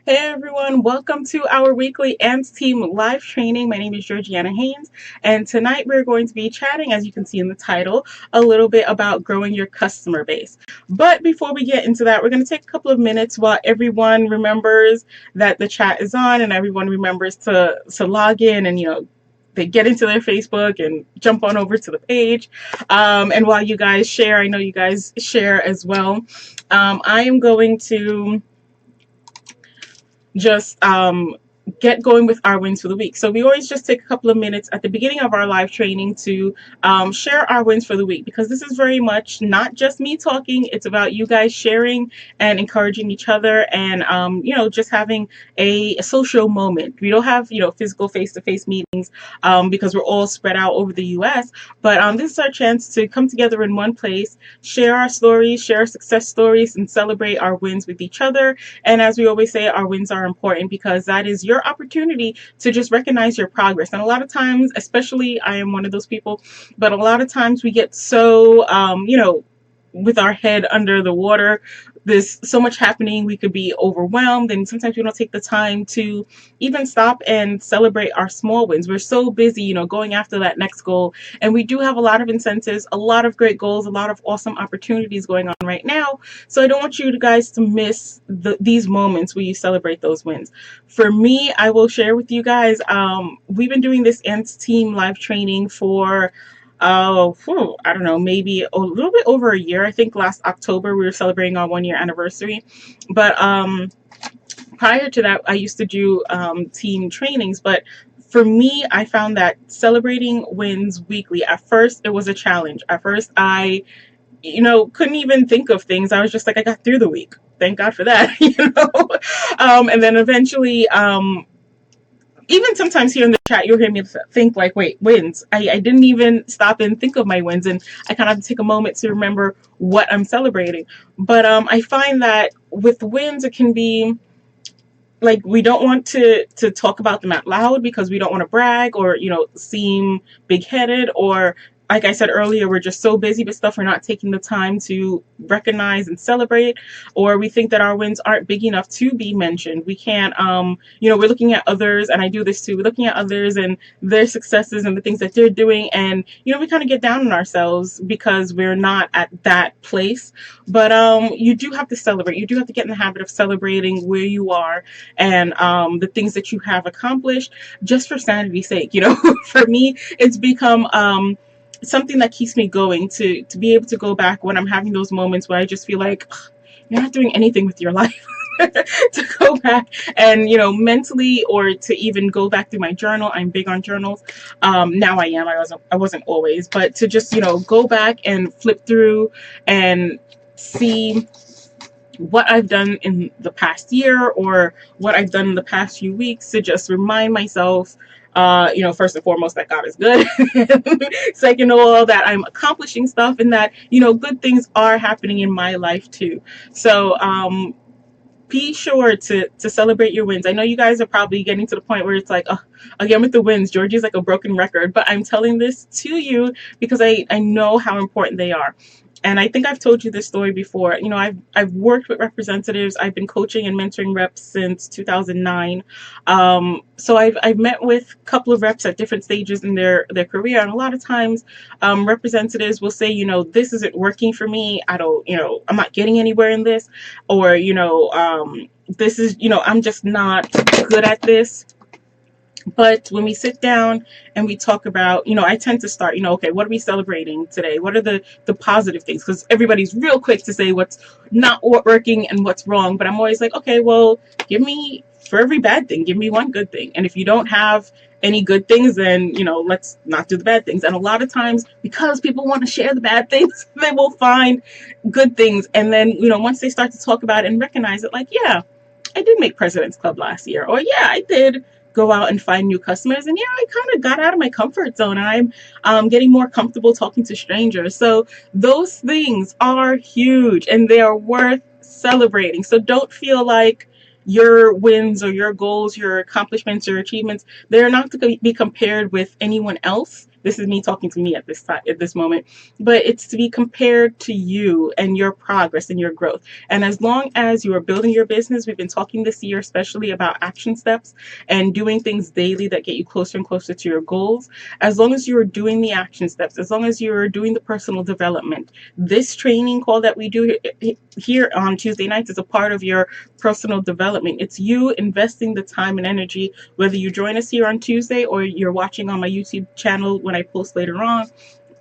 Hey everyone, welcome to our weekly ANTS team live training. My name is Georgiana Haynes, and tonight we're going to be chatting, as you can see in the title, a little bit about growing your customer base. But before we get into that, we're going to take a couple of minutes while everyone remembers that the chat is on and everyone remembers to log in and, they get into their Facebook and jump on over to the page. And while you guys share, I know you guys share as well. I am going to just get going with our wins for the week. So we always just take a couple of minutes at the beginning of our live training to share our wins for the week, because this is very much not just me talking. It's about you guys sharing and encouraging each other, and just having a social moment. We don't have physical face-to-face meetings because we're all spread out over the US, but this is our chance to come together in one place, share our stories, share our success stories, and celebrate our wins with each other. And as we always say, our wins are important because that is your opportunity to just recognize your progress. And a lot of times, especially I am one of those people, but a lot of times we get so, with our head under the water. There's so much happening, we could be overwhelmed, and sometimes we don't take the time to even stop and celebrate our small wins. We're so busy, going after that next goal, and we do have a lot of incentives, a lot of great goals, a lot of awesome opportunities going on right now. So I don't want you guys to miss these moments where you celebrate those wins. For me, I will share with you guys, we've been doing this ANTS team live training for I don't know, maybe a little bit over a year. I think last October we were celebrating our 1 year anniversary. But prior to that, I used to do team trainings. But for me, I found that celebrating wins weekly, at first it was a challenge. At first I couldn't even think of things. I was just like, I got through the week. Thank God for that, and then eventually, even sometimes here in the chat, you'll hear me think like, wait, wins. I didn't even stop and think of my wins. And I kind of have to take a moment to remember what I'm celebrating. But I find that with wins, it can be like, we don't want to talk about them out loud because we don't want to brag or, seem big-headed, or like I said earlier, we're just so busy with stuff, we're not taking the time to recognize and celebrate, or we think that our wins aren't big enough to be mentioned. We can't, we're looking at others, and I do this too, we're looking at others and their successes and the things that they're doing, and, we kind of get down on ourselves because we're not at that place. But you do have to celebrate. You do have to get in the habit of celebrating where you are and the things that you have accomplished, just for sanity's sake. For me, it's become something that keeps me going, to be able to go back when I'm having those moments where I just feel like, ugh, you're not doing anything with your life. To go back and mentally, or to even go back through my journal. I'm big on journals. Now I am. I wasn't always, but to just go back and flip through and see what I've done in the past year, or what I've done in the past few weeks, to just remind myself, first and foremost, that God is good. Second of all, that I'm accomplishing stuff, and that, good things are happening in my life too. So, be sure to celebrate your wins. I know you guys are probably getting to the point where it's like, oh, again with the wins, Georgie's like a broken record, but I'm telling this to you because I know how important they are. And I think I've told you this story before. I've worked with representatives. I've been coaching and mentoring reps since 2009. So I've met with a couple of reps at different stages in their career. And a lot of times representatives will say, this isn't working for me. I'm not getting anywhere in this. Or, this is, I'm just not good at this. But when we sit down and we talk about, I tend to start, okay, what are we celebrating today? What are the positive things? Because everybody's real quick to say what's not working and what's wrong. But I'm always like, okay, well, for every bad thing, give me one good thing. And if you don't have any good things, then, let's not do the bad things. And a lot of times, because people want to share the bad things, they will find good things. And then, once they start to talk about it and recognize it, like, yeah, I did make President's Club last year. Or yeah, I did go out and find new customers, and yeah, I kind of got out of my comfort zone, and I'm getting more comfortable talking to strangers. So those things are huge, and they are worth celebrating. So don't feel like your wins or your goals, your accomplishments, your achievements, they're not to be compared with anyone else. This is me talking to me at this time, at this moment, but it's to be compared to you and your progress and your growth. And as long as you are building your business, we've been talking this year especially about action steps and doing things daily that get you closer and closer to your goals. As long as you're doing the action steps, as long as you're doing the personal development, this training call that we do here on Tuesday nights is a part of your personal development. It's you investing the time and energy, whether you join us here on Tuesday or you're watching on my YouTube channel when I post later on,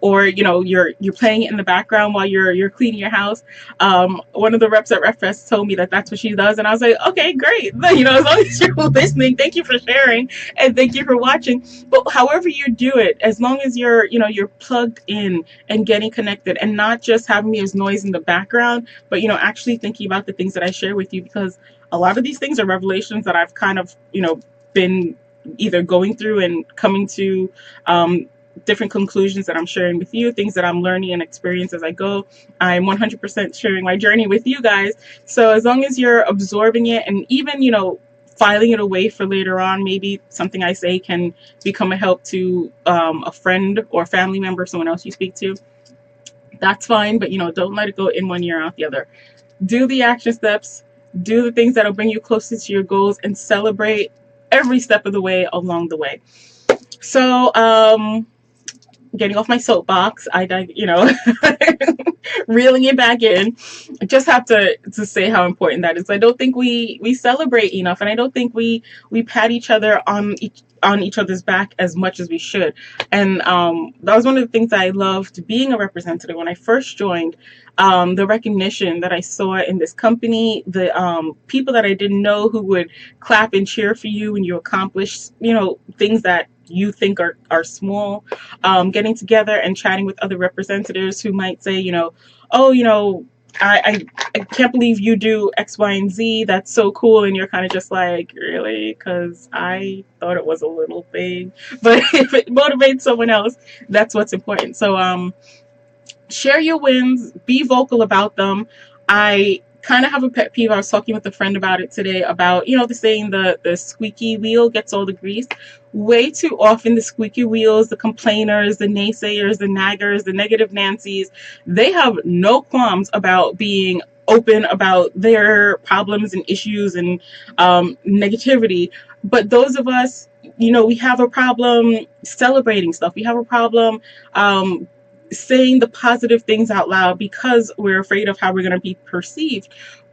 or you're playing it in the background while you're cleaning your house. One of the reps at RefFest told me that that's what she does, and I was like, okay, great. As long as you're listening, thank you for sharing and thank you for watching. But however you do it, as long as you're plugged in and getting connected, and not just having me as noise in the background, but actually thinking about the things that I share with you, because a lot of these things are revelations that I've kind of been either going through and coming to different conclusions that I'm sharing with you, things that I'm learning and experience as I go. I'm 100% sharing my journey with you guys. So as long as you're absorbing it and even, filing it away for later on, maybe something I say can become a help to a friend or family member, someone else you speak to, that's fine. But, don't let it go in one ear out the other. Do the action steps, do the things that'll bring you closer to your goals, and celebrate every step of the way along the way. So, getting off my soapbox, reeling it back in. I just have to say how important that is. I don't think we celebrate enough, and I don't think we pat each other on each other's back as much as we should. And that was one of the things I loved being a representative when I first joined. The recognition that I saw in this company, the people that I didn't know who would clap and cheer for you when you accomplish things that you think are small. Getting together and chatting with other representatives who might say, oh, I can't believe you do X, Y, and Z. That's so cool. And you're kind of just like, really? Because I thought it was a little thing. But if it motivates someone else, that's what's important. So share your wins, be vocal about them. I kind of have a pet peeve. I was talking with a friend about it today about, the saying the squeaky wheel gets all the grease. Way too often the squeaky wheels, the complainers, the naysayers, the naggers, the negative Nancys, they have no qualms about being open about their problems and issues and negativity. But those of us, we have a problem celebrating stuff. We have a problem saying the positive things out loud because we're afraid of how we're going to be perceived.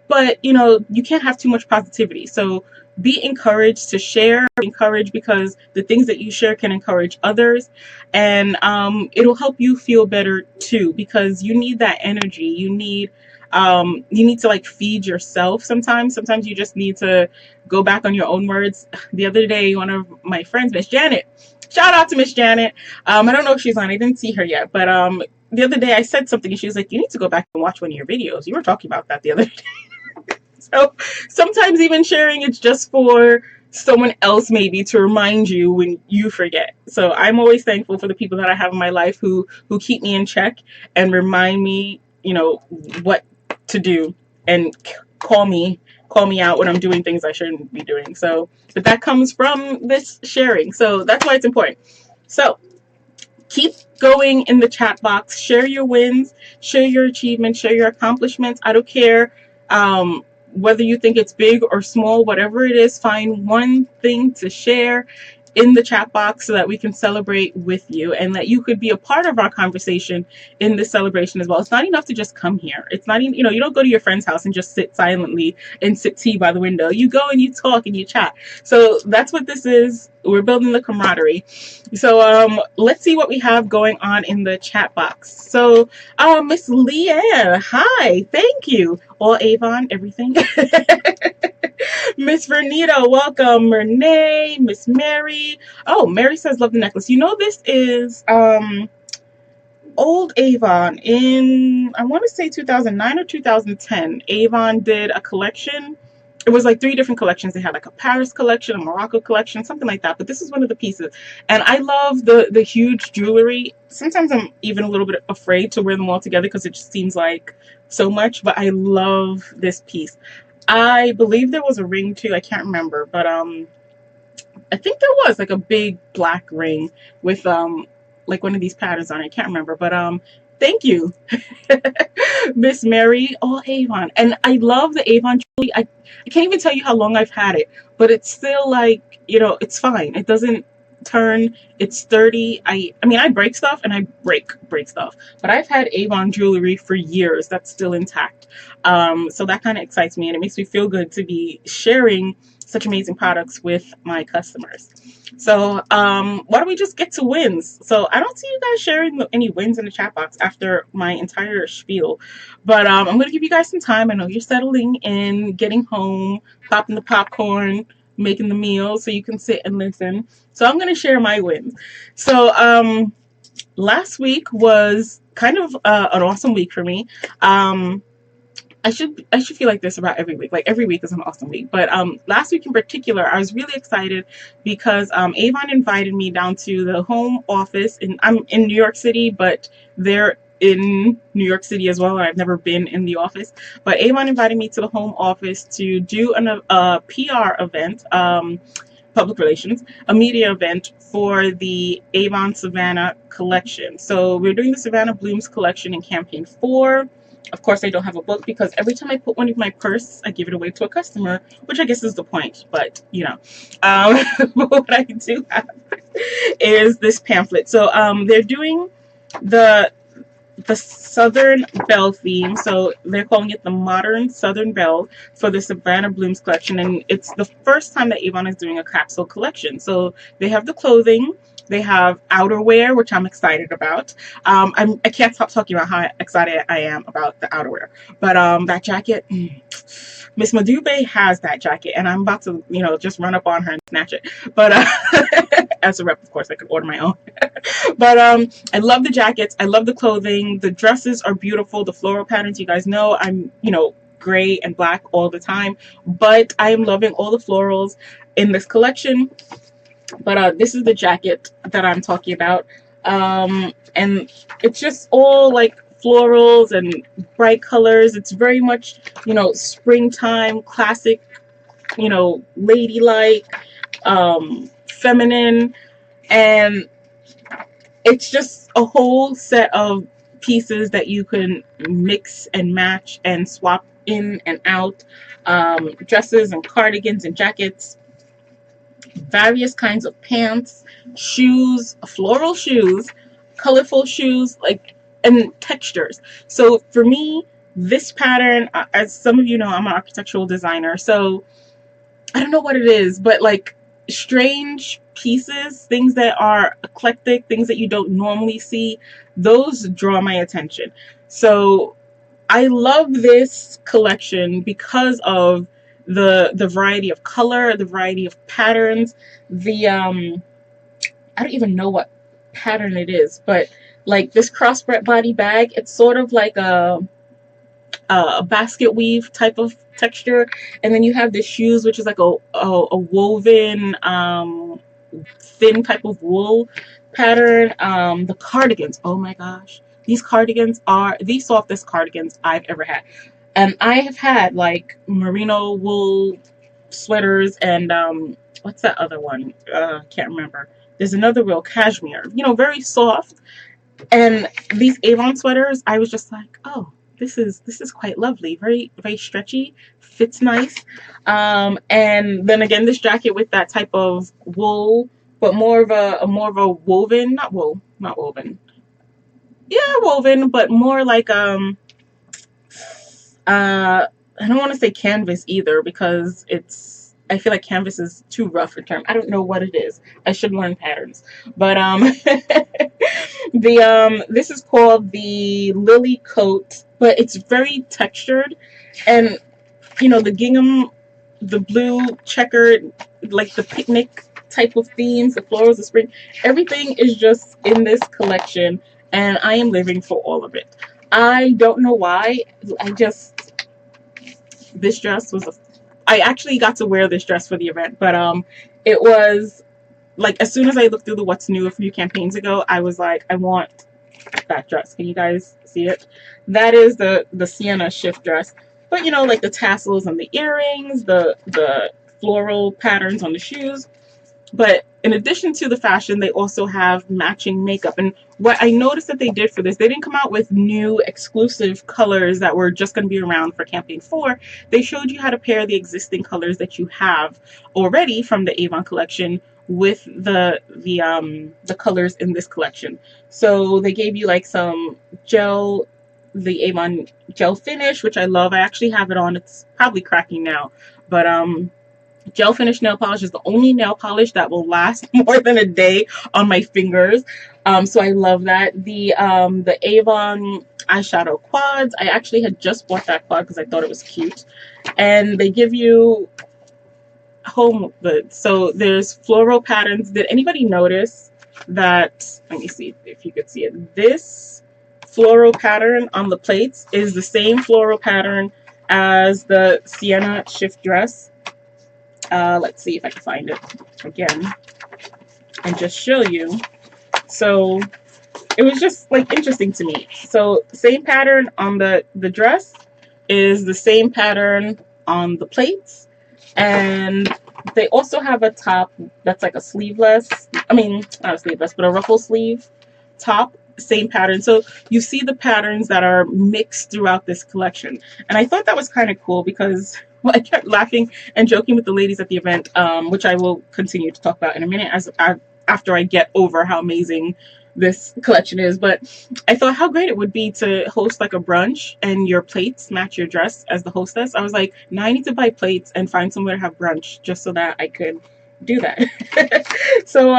But you can't have too much positivity. So be encouraged to share, encourage, because the things that you share can encourage others, and it'll help you feel better too, because you need that energy. You need to like feed yourself sometimes. Sometimes you just need to go back on your own words. The other day, one of my friends, Miss Janet, shout out to Miss Janet. I don't know if she's on. I didn't see her yet, but the other day I said something and she was like, you need to go back and watch one of your videos. You were talking about that the other day. So sometimes even sharing it's just for someone else, maybe to remind you when you forget. So I'm always thankful for the people that I have in my life who keep me in check and remind me, what to do, and call me out when I'm doing things I shouldn't be doing. So, but that comes from this sharing. So that's why it's important. So keep going in the chat box. Share your wins, share your achievements, share your accomplishments. I don't care whether you think it's big or small, whatever it is, find one thing to share in the chat box so that we can celebrate with you and that you could be a part of our conversation in this celebration as well. It's not enough to just come here. It's not even, you don't go to your friend's house and just sit silently and sip tea by the window. You go and you talk and you chat. So that's what this is. We're building the camaraderie. So let's see what we have going on in the chat box. So Miss Leanne, hi, thank you. All Avon, everything. Miss Vernita, welcome. Renee, Miss Mary. Oh, Mary says love the necklace. This is old Avon in, I want to say 2009 or 2010. Avon did a collection. It was like 3 different collections. They had like a Paris collection, a Morocco collection, something like that. But this is one of the pieces. And I love the huge jewelry. Sometimes I'm even a little bit afraid to wear them all together because it just seems like so much. But I love this piece. I believe there was a ring too. I can't remember. But I think there was like a big black ring with like one of these patterns on it. I can't remember, but thank you, Miss Mary. Oh, Avon, and I love the Avon jewelry. I can't even tell you how long I've had it, but it's still like, it's fine. It doesn't turn. It's sturdy. I mean, I break stuff and I break stuff, but I've had Avon jewelry for years that's still intact. So that kind of excites me, and it makes me feel good to be sharing such amazing products with my customers. So why don't we just get to wins? So I don't see you guys sharing any wins in the chat box after my entire spiel, but I'm going to give you guys some time. I know you're settling in, getting home, popping the popcorn, making the meal so you can sit and listen. So I'm going to share my wins. So last week was kind of an awesome week for me. I should feel like this about every week. Like every week is an awesome week. But last week in particular, I was really excited because Avon invited me down to the home office. I'm in New York City, but they're in New York City as well. I've never been in the office. But Avon invited me to the home office to do a PR event, public relations, a media event for the Avon Savannah collection. So we're doing the Savannah Blooms collection in campaign 4. Of course, I don't have a book because every time I put one in my purse, I give it away to a customer, which I guess is the point. But but what I do have is this pamphlet. So they're doing the Southern Belle theme. So they're calling it the Modern Southern Belle for the Savannah Blooms collection, and it's the first time that Avon is doing a capsule collection. So they have the clothing. They have outerwear, which I'm excited about. I can't stop talking about how excited I am about the outerwear. But that jacket, Miss Madube has that jacket, and I'm about to, just run up on her and snatch it. But as a rep, of course, I could order my own. But I love the jackets. I love the clothing. The dresses are beautiful. The floral patterns, you guys know, I'm, gray and black all the time. But I am loving all the florals in this collection. But this is the jacket that I'm talking about. And it's just all like florals and bright colors. It's very much, springtime, classic, ladylike, feminine. And it's just a whole set of pieces that you can mix and match and swap in and out. Dresses and cardigans and jackets. Various kinds of pants, shoes, floral shoes, colorful shoes, and textures. So for me, this pattern, as some of you know, I'm an architectural designer, so I don't know what it is, but strange pieces, things that are eclectic, things that you don't normally see, those draw my attention. So I love this collection because of the variety of color, the variety of patterns, I don't even know what pattern it is, but this crossbody bag, it's sort of like a basket weave type of texture, and then you have the shoes, which is like a woven thin type of wool pattern. The cardigans, oh my gosh, these cardigans are the softest cardigans I've ever had. And I have had merino wool sweaters and what's that other one? Can't remember. There's another real cashmere, very soft. And these Avon sweaters, I was just like, oh, this is quite lovely. Very, very stretchy, fits nice. And then again, this jacket with that type of wool, but more of a woven, not woven. Yeah, woven, but more like I don't want to say canvas either because I feel like canvas is too rough a term. I don't know what it is. I should learn patterns. But this is called the Lily Coat, but it's very textured, and the gingham, the blue checkered, like the picnic type of themes, the florals, the spring, everything is just in this collection, and I am living for all of it. I don't know why. This dress was I actually got to wear this dress for the event, but it was as soon as I looked through the what's new a few campaigns ago, I was like, I want that dress. Can you guys see it? That is the sienna shift dress, but the tassels on the earrings, the floral patterns on the shoes, but in addition to the fashion, they also have matching makeup. And what I noticed that they did for this, they didn't come out with new exclusive colors that were just going to be around for campaign 4. They showed you how to pair the existing colors that you have already from the Avon collection with the colors in this collection. So they gave you like some gel, the Avon gel finish, which I love. I actually have it on. It's probably cracking now, but gel finish nail polish is the only nail polish that will last more than a day on my fingers. So I love that. The Avon eyeshadow quads. I actually had just bought that quad because I thought it was cute. And they give you home goods. So there's floral patterns. Did anybody notice that? Let me see if you could see it. This floral pattern on the plates is the same floral pattern as the Sienna shift dress. Let's see if I can find it again and just show you. So it was just like interesting to me. So same pattern on the dress is the same pattern on the plates, and they also have a top that's like a sleeveless, I mean not a sleeveless, but a ruffle sleeve top, same pattern. So you see the patterns that are mixed throughout this collection, and I thought that was kind of cool because I kept laughing and joking with the ladies at the event, which I will continue to talk about in a minute after I get over how amazing this collection is. But I thought how great it would be to host like a brunch and your plates match your dress as the hostess. I was like, now I need to buy plates and find somewhere to have brunch just so that I could do that. So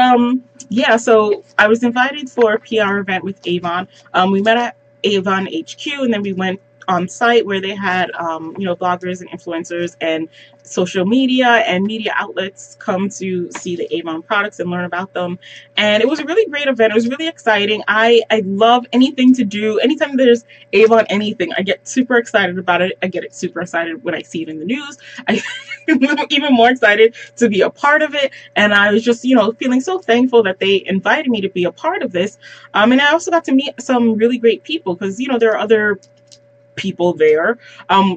yeah, so I was invited for a PR event with Avon. We met at Avon HQ, and then we went on site where they had bloggers and influencers and social media and media outlets come to see the Avon products and learn about them. And it was a really great event. It was really exciting. I love anything to do. Anytime there's Avon anything, I get super excited about it. I get super excited when I see it in the news. I'm even more excited to be a part of it. And I was just, feeling so thankful that they invited me to be a part of this. And I also got to meet some really great people because, there are other people there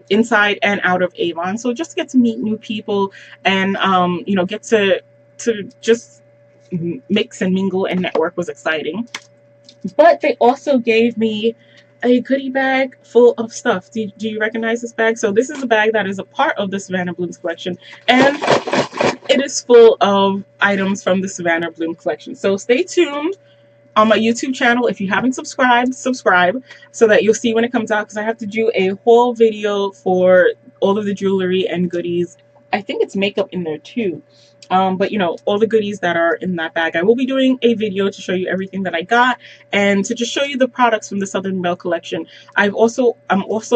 inside and out of Avon, so just get to meet new people and get to just mix and mingle and network was exciting. But they also gave me a goodie bag full of stuff. Do you recognize this bag? So this is a bag that is a part of the Savannah Blooms collection, and it is full of items from the Savannah Bloom collection. So stay tuned on my YouTube channel. If you haven't subscribed, subscribe so that you'll see when it comes out, because I have to do a whole video for all of the jewelry and goodies. I think it's makeup in there too. But all the goodies that are in that bag. I will be doing a video to show you everything that I got and to just show you the products from the Southern Belle collection. I'm also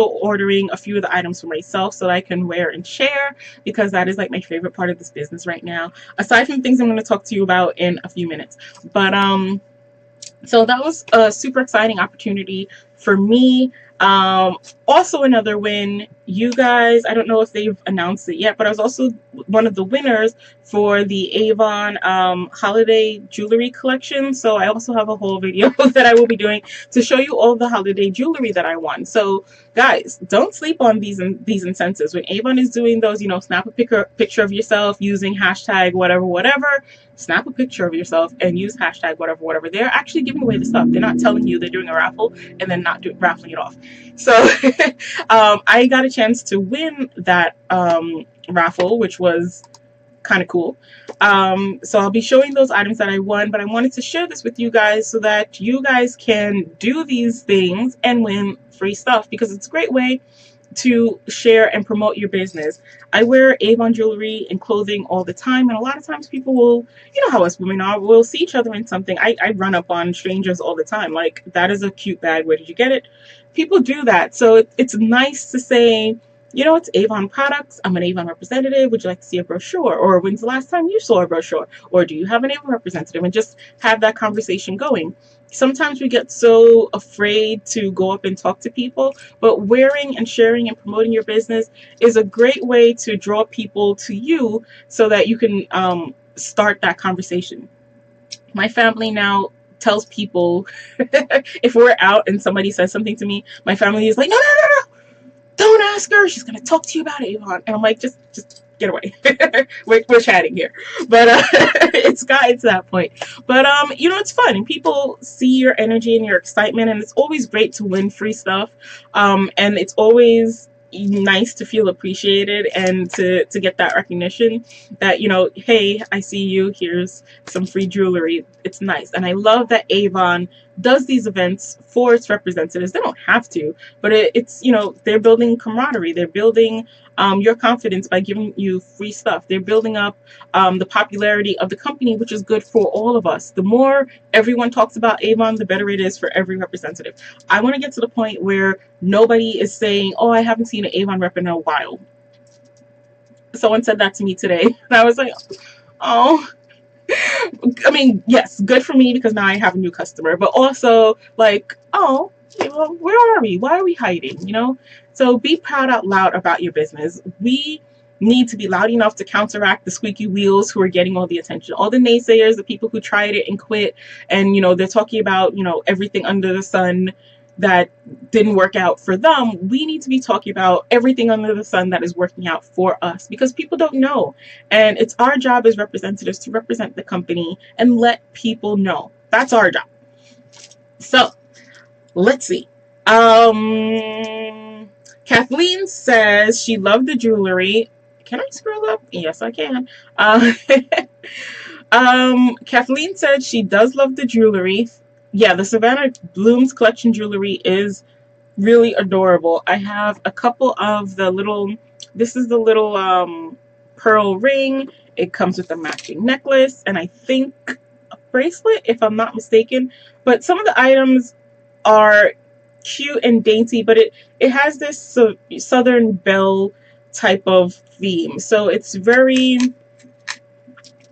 ordering a few of the items for myself so that I can wear and share, because that is like my favorite part of this business right now, aside from things I'm going to talk to you about in a few minutes. But so that was a super exciting opportunity for me. Also another win, you guys, I don't know if they've announced it yet, but I was also one of the winners for the Avon holiday jewelry collection. So I also have a whole video that I will be doing to show you all the holiday jewelry that I won. So guys, don't sleep on these incentives. When Avon is doing those, snap a picture of yourself using hashtag whatever, snap a picture of yourself and use hashtag whatever. They're actually giving away the stuff. They're not telling you they're doing a raffle and then not raffling it off. So I got a chance to win that raffle, which was kind of cool. So I'll be showing those items that I won, but I wanted to share this with you guys so that you guys can do these things and win free stuff, because it's a great way to share and promote your business. I wear Avon jewelry and clothing all the time, and a lot of times people will, how us women are, we'll see each other in something. I run up on strangers all the time, like, that is a cute bag, where did you get it? People do that. So it's nice to say, it's Avon products. I'm an Avon representative. Would you like to see a brochure? Or when's the last time you saw a brochure? Or do you have an Avon representative? And just have that conversation going. Sometimes we get so afraid to go up and talk to people, but wearing and sharing and promoting your business is a great way to draw people to you so that you can start that conversation. My family now tells people, if we're out and somebody says something to me, my family is like, no, don't ask her. She's going to talk to you about Avon. And I'm like, just get away. We're chatting here, but it's gotten to that point. But you know, it's fun, and people see your energy and your excitement, and it's always great to win free stuff. And it's always nice to feel appreciated and to get that recognition that, you know, hey, I see you, here's some free jewelry. It's nice. And I love that Avon does these events for its representatives. They don't have to, but it's, you know, they're building camaraderie, they're building your confidence by giving you free stuff. They're building up the popularity of the company, which is good for all of us. The more everyone talks about Avon, the better it is for every representative. I want to get to the point where nobody is saying, oh, I haven't seen an Avon rep in a while. Someone said that to me today, and I was like, oh, I mean, yes, good for me because now I have a new customer, but also like, oh, you know, where are we? Why are we hiding? You know, so be proud out loud about your business. We need to be loud enough to counteract the squeaky wheels who are getting all the attention, all the naysayers, the people who tried it and quit, and you know, they're talking about, you know, everything under the sun that didn't work out for them. We need to be talking about everything under the sun that is working out for us, because people don't know, and it's our job as representatives to represent the company and let people know. That's our job. So let's see. Kathleen says she loved the jewelry. Can I scroll up? Yes, I can. Kathleen said she does love the jewelry. Yeah, the Savannah Blooms collection jewelry is really adorable. I have a couple of the little, this is the little pearl ring. It comes with a matching necklace and I think a bracelet, if I'm not mistaken. But some of the items are cute and dainty, but it has this Southern Belle type of theme. So it's very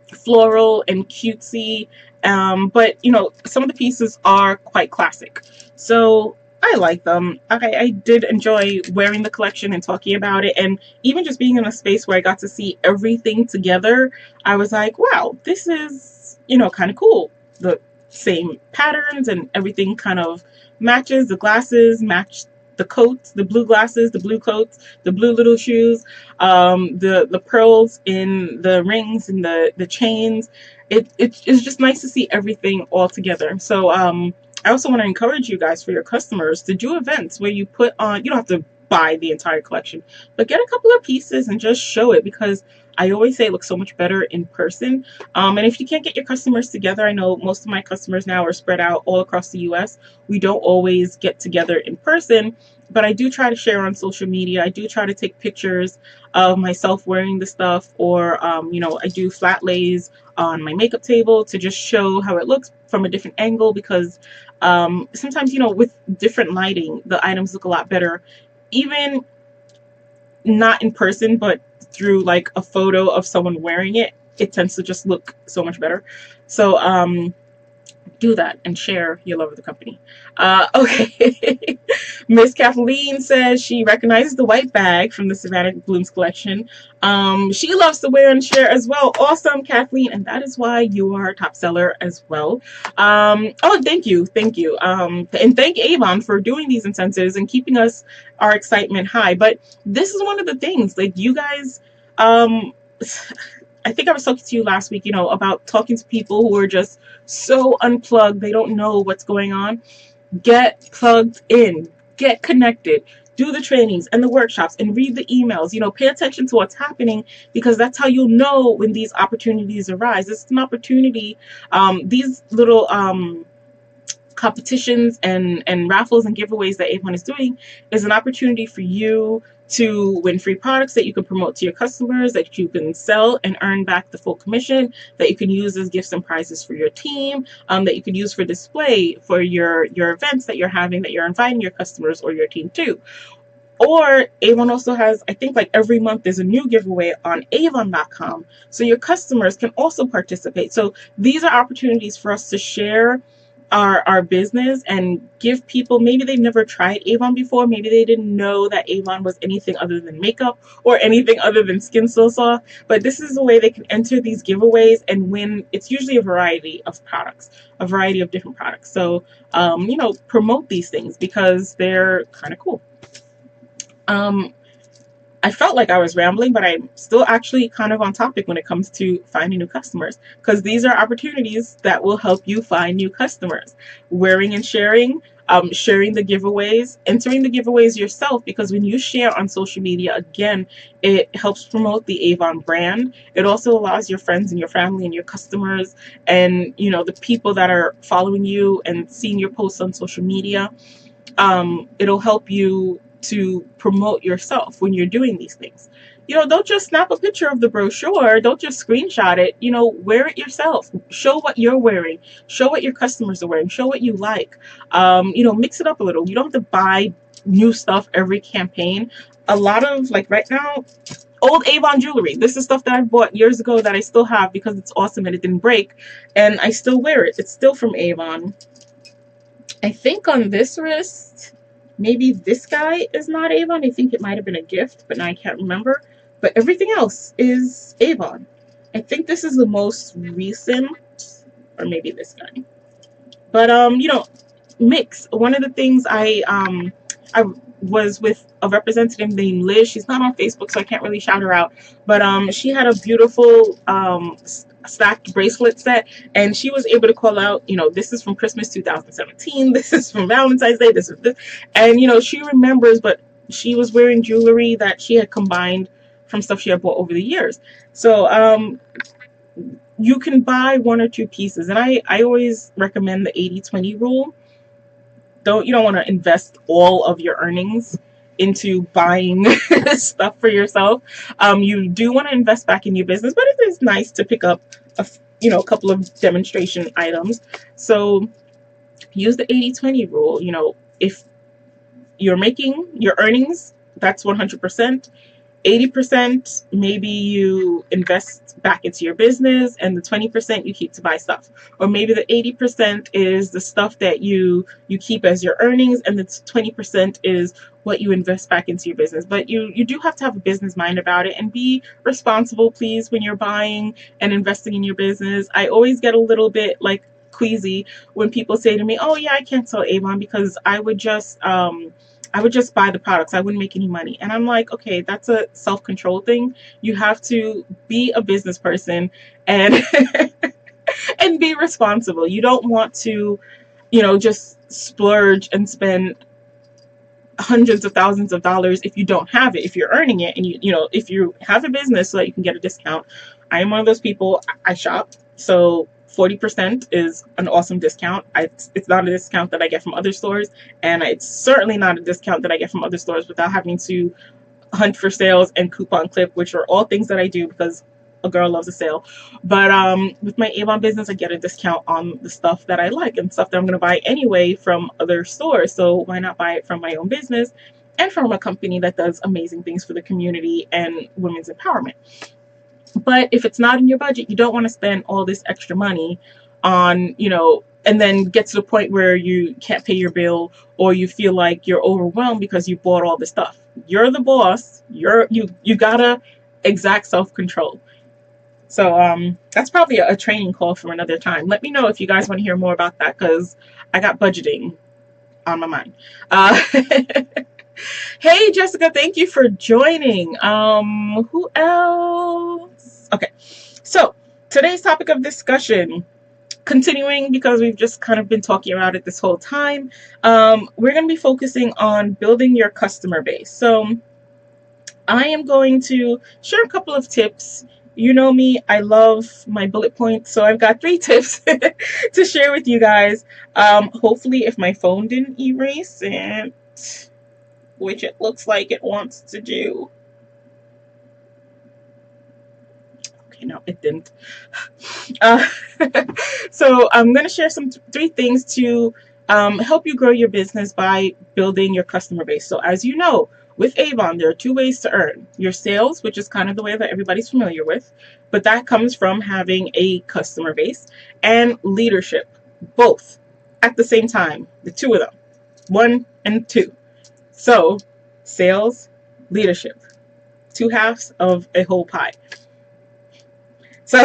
floral and cutesy, but you know, some of the pieces are quite classic, so I like them. I did enjoy wearing the collection and talking about it, and even just being in a space where I got to see everything together. I was like, wow, this is, you know, kind of cool. The same patterns and everything kind of matches. The glasses match the coats, the blue glasses, the blue coats, the blue little shoes, the pearls in the rings and the chains. It's just nice to see everything all together. So I also want to encourage you guys, for your customers, to do events where you put on, you don't have to buy the entire collection, but get a couple of pieces and just show it, because I always say it looks so much better in person. And if you can't get your customers together, I know most of my customers now are spread out all across the US. We don't always get together in person, but I do try to share on social media. I do try to take pictures of myself wearing the stuff, or you know, I do flat lays on my makeup table to just show how it looks from a different angle, because sometimes, you know, with different lighting, the items look a lot better, even not in person, but through like a photo of someone wearing it, it tends to just look so much better. So do that and share your love of the company. Okay. Miss Kathleen says she recognizes the white bag from the Savannah Blooms collection. She loves to wear and share as well. Awesome, Kathleen, and that is why you are a top seller as well. Oh, thank you, and thank Avon for doing these incentives and keeping our excitement high. But this is one of the things, like, you guys, I think I was talking to you last week, you know, about talking to people who are just so unplugged, they don't know what's going on. Get plugged in, get connected, do the trainings and the workshops and read the emails. You know, pay attention to what's happening, because that's how you'll know when these opportunities arise. It's an opportunity. These little competitions and raffles and giveaways that Avon is doing is an opportunity for you to win free products that you can promote to your customers, that you can sell and earn back the full commission, that you can use as gifts and prizes for your team, that you can use for display for your events that you're having, that you're inviting your customers or your team to. Or Avon also has, I think, like every month there's a new giveaway on avon.com, so your customers can also participate. So these are opportunities for us to share our business and give people, maybe they've never tried Avon before, maybe they didn't know that Avon was anything other than makeup or anything other than Skin So Soft, but this is a way they can enter these giveaways and win. It's usually a variety of products, a variety of different products. So you know, promote these things because they're kind of cool. I felt like I was rambling, but I'm still actually kind of on topic when it comes to finding new customers, because these are opportunities that will help you find new customers. Wearing and sharing, sharing the giveaways, entering the giveaways yourself, because when you share on social media, again, it helps promote the Avon brand. It also allows your friends and your family and your customers and, you know, the people that are following you and seeing your posts on social media, it'll help you to promote yourself when you're doing these things. You know, don't just snap a picture of the brochure, don't just screenshot it. You know, wear it yourself. Show what you're wearing, show what your customers are wearing, show what you like. You know, mix it up a little. You don't have to buy new stuff every campaign. A lot of, like right now, old Avon jewelry. This is stuff that I bought years ago that I still have because it's awesome and it didn't break, and I still wear it. It's still from Avon. I think on this wrist, maybe this guy is not Avon. I think it might have been a gift, but now I can't remember. But everything else is Avon. I think this is the most recent, or maybe this guy. But you know, mix. One of the things I was with a representative named Liz. She's not on Facebook, so I can't really shout her out. But she had a beautiful stacked bracelet set, and she was able to call out, you know, this is from Christmas 2017. This is from Valentine's Day. This is this, and you know, she remembers. But she was wearing jewelry that she had combined from stuff she had bought over the years. So you can buy one or two pieces, and I always recommend the 80-20 rule. You don't want to invest all of your earnings into buying stuff for yourself. You do want to invest back in your business, but it is nice to pick up a couple of demonstration items. So use the 80-20 rule. You know, if you're making your earnings, that's 100%. 80% maybe you invest back into your business, and the 20% you keep to buy stuff. Or maybe the 80% is the stuff that you keep as your earnings, and the 20% is what you invest back into your business. But you do have to have a business mind about it and be responsible, please, when you're buying and investing in your business. I always get a little bit like queasy when people say to me, oh yeah, I can't sell Avon because I would just buy the products. I wouldn't make any money. And I'm like, okay, that's a self-control thing. You have to be a business person and and be responsible. You don't want to, you know, just splurge and spend hundreds of thousands of dollars if you don't have it, if you're earning it, and you know, if you have a business so that you can get a discount. I am one of those people. I shop, so 40% is an awesome discount. It's not a discount that I get from other stores, and it's certainly not a discount that I get from other stores without having to hunt for sales and coupon clip, which are all things that I do because a girl loves a sale. But with my Avon business, I get a discount on the stuff that I like and stuff that I'm going to buy anyway from other stores. So why not buy it from my own business and from a company that does amazing things for the community and women's empowerment? But if it's not in your budget, you don't want to spend all this extra money on, you know, and then get to the point where you can't pay your bill or you feel like you're overwhelmed because you bought all this stuff. You're the boss. You gotta exact self-control. So that's probably a training call for another time. Let me know if you guys want to hear more about that, because I got budgeting on my mind. Hey Jessica, thank you for joining. Who else? Okay, so today's topic of discussion, continuing because we've just kind of been talking about it this whole time, we're going to be focusing on building your customer base. So I am going to share a couple of tips. You know me, I love my bullet points, so I've got 3 tips to share with you guys. Hopefully, if my phone didn't erase it, which it looks like it wants to do. Okay, no, it didn't. So I'm going to share 3 things to help you grow your business by building your customer base. So as you know, with Avon, there are 2 ways to earn. Your sales, which is kind of the way that everybody's familiar with, but that comes from having a customer base, and leadership, both at the same time, the 2 of them, 1 and 2. So sales, leadership, 2 halves of a whole pie. So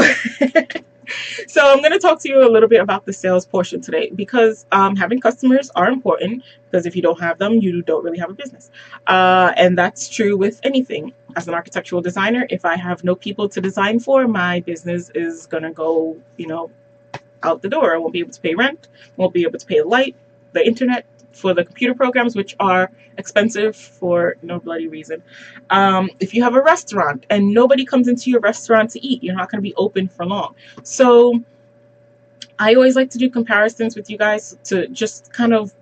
So I'm going to talk to you a little bit about the sales portion today because having customers are important because if you don't have them, you don't really have a business. And that's true with anything. As an architectural designer, if I have no people to design for, my business is going to go, out the door. I won't be able to pay rent, won't be able to pay the light, the internet, for the computer programs, which are expensive for no bloody reason. If you have a restaurant and nobody comes into your restaurant to eat, you're not going to be open for long. So I always like to do comparisons with you guys to just kind of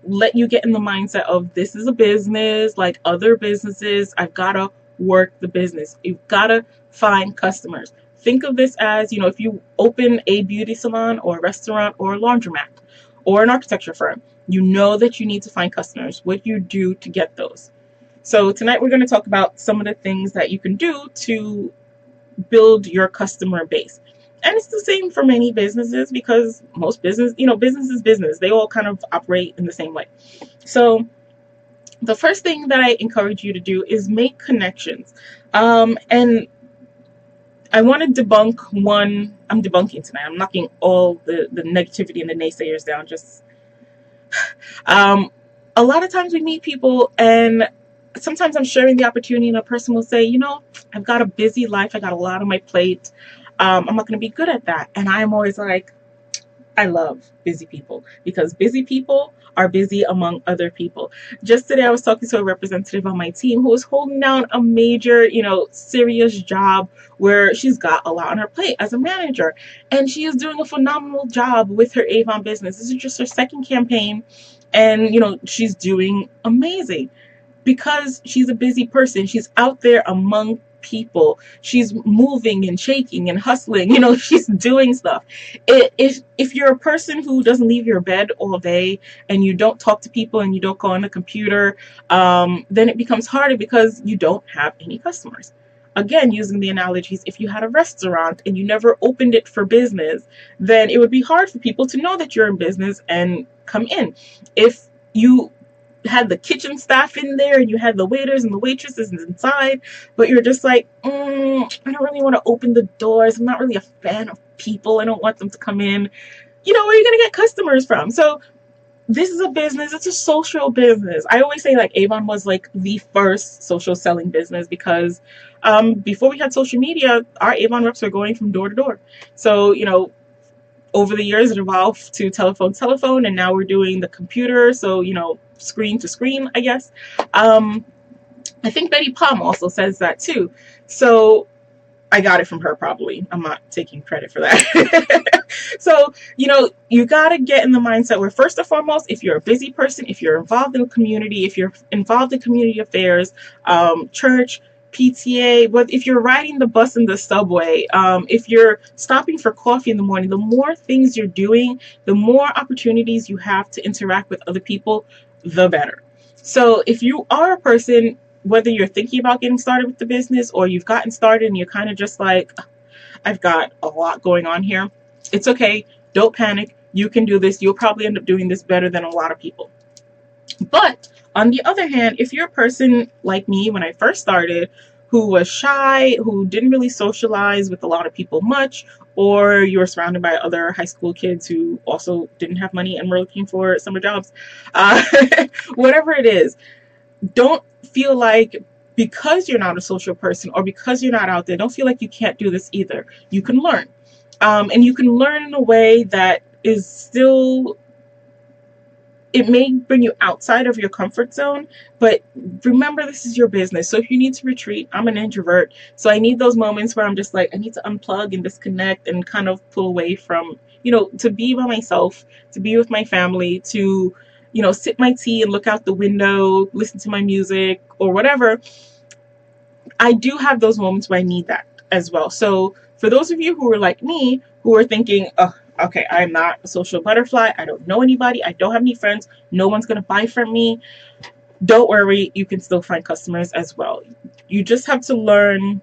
let you get in the mindset of this is a business like other businesses. I've got to work the business. You've got to find customers. Think of this as, if you open a beauty salon or a restaurant or a laundromat or an architecture firm, you know that you need to find customers. What you do to get those. So tonight we're going to talk about some of the things that you can do to build your customer base. And it's the same for many businesses because most business is business. They all kind of operate in the same way. So the first thing that I encourage you to do is make connections. And I want to debunk one. I'm debunking tonight. I'm knocking all the negativity and the naysayers down. A lot of times we meet people and sometimes I'm sharing the opportunity and a person will say, I've got a busy life. I got a lot on my plate. I'm not going to be good at that. And I'm always like, I love busy people because busy people are busy among other people. Just today, I was talking to a representative on my team who was holding down a major, serious job where she's got a lot on her plate as a manager. And she is doing a phenomenal job with her Avon business. This is just her second campaign. And, she's doing amazing because she's a busy person. She's out there among people. She's moving and shaking and hustling. She's doing stuff. If you're a person who doesn't leave your bed all day and you don't talk to people and you don't go on the computer, then it becomes harder because you don't have any customers. Again, using the analogies, if you had a restaurant and you never opened it for business, then it would be hard for people to know that you're in business and come in. If you had the kitchen staff in there and you had the waiters and the waitresses inside, but you're just like, I don't really want to open the doors. I'm not really a fan of people. I don't want them to come in. Where are you going to get customers from? So this is a business. It's a social business. I always say Avon was the first social selling business because before we had social media, our Avon reps were going from door to door. So, over the years it evolved to telephone, and now we're doing the computer. So, screen to screen, I guess. I think Betty Palm also says that too. So I got it from her probably. I'm not taking credit for that. So, you got to get in the mindset where first and foremost, if you're a busy person, if you're involved in a community, if you're involved in community affairs, church, PTA, but if you're riding the bus and the subway, if you're stopping for coffee in the morning, the more things you're doing, the more opportunities you have to interact with other people, the better. So if you are a person, whether you're thinking about getting started with the business or you've gotten started and you're kind of just like, I've got a lot going on here, it's okay. Don't panic. You can do this. You'll probably end up doing this better than a lot of people. But on the other hand, if you're a person like me when I first started, who was shy, who didn't really socialize with a lot of people much, or you were surrounded by other high school kids who also didn't have money and were looking for summer jobs, whatever it is, don't feel like because you're not a social person or because you're not out there, don't feel like you can't do this either. You can learn. And you can learn in a way that is still, it may bring you outside of your comfort zone, but remember, this is your business. So if you need to retreat, I'm an introvert. So I need those moments where I'm just like, I need to unplug and disconnect and kind of pull away from, to be by myself, to be with my family, to, sip my tea and look out the window, listen to my music or whatever. I do have those moments where I need that as well. So for those of you who are like me, who are thinking, oh, okay, I'm not a social butterfly. I don't know anybody. I don't have any friends. No one's going to buy from me. Don't worry. You can still find customers as well. You just have to learn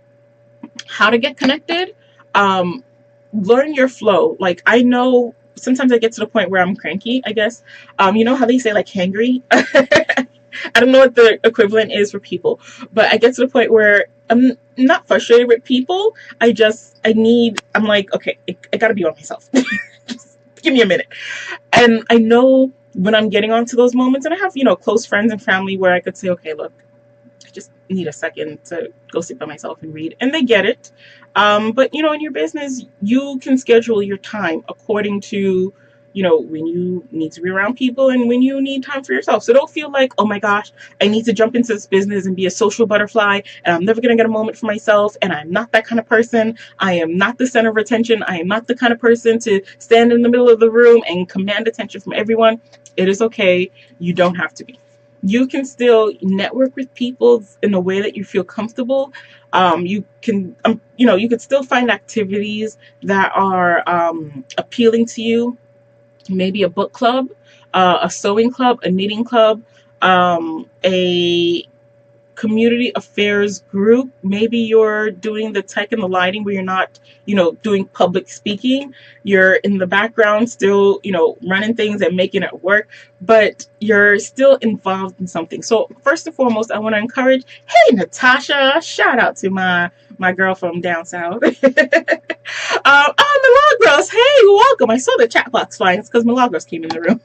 how to get connected. Learn your flow. I know sometimes I get to the point where I'm cranky, I guess. You know how they say hangry? I don't know what the equivalent is for people, but I get to the point where I'm not frustrated with people. I'm like, okay, I gotta be on myself. Just give me a minute. And I know when I'm getting onto those moments, and I have, close friends and family where I could say, okay, look, I just need a second to go sit by myself and read. And they get it. But, in your business, you can schedule your time according to, when you need to be around people and when you need time for yourself. So don't feel like, oh my gosh, I need to jump into this business and be a social butterfly and I'm never going to get a moment for myself. And I'm not that kind of person. I am not the center of attention. I am not the kind of person to stand in the middle of the room and command attention from everyone. It is okay. You don't have to be. You can still network with people in a way that you feel comfortable. You could still find activities that are appealing to you. Maybe a book club, a sewing club, a knitting club, a community affairs group. Maybe you're doing the tech and the lighting where you're not, doing public speaking. You're in the background still, running things and making it work, but you're still involved in something. So first and foremost, I want to encourage, hey, Natasha, shout out to my girl from down south. Milagros, hey, welcome. I saw the chat box flying. It's because Milagros came in the room.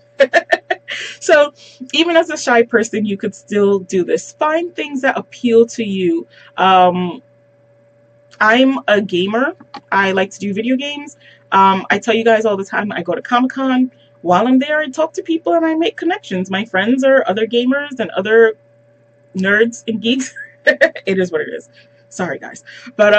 So even as a shy person, you could still do this. Find things that appeal to you. I'm a gamer. I like to do video games. I tell you guys all the time, I go to Comic-Con. While I'm there, I talk to people and I make connections. My friends are other gamers and other nerds and geeks. It is what it is. Sorry, guys. But,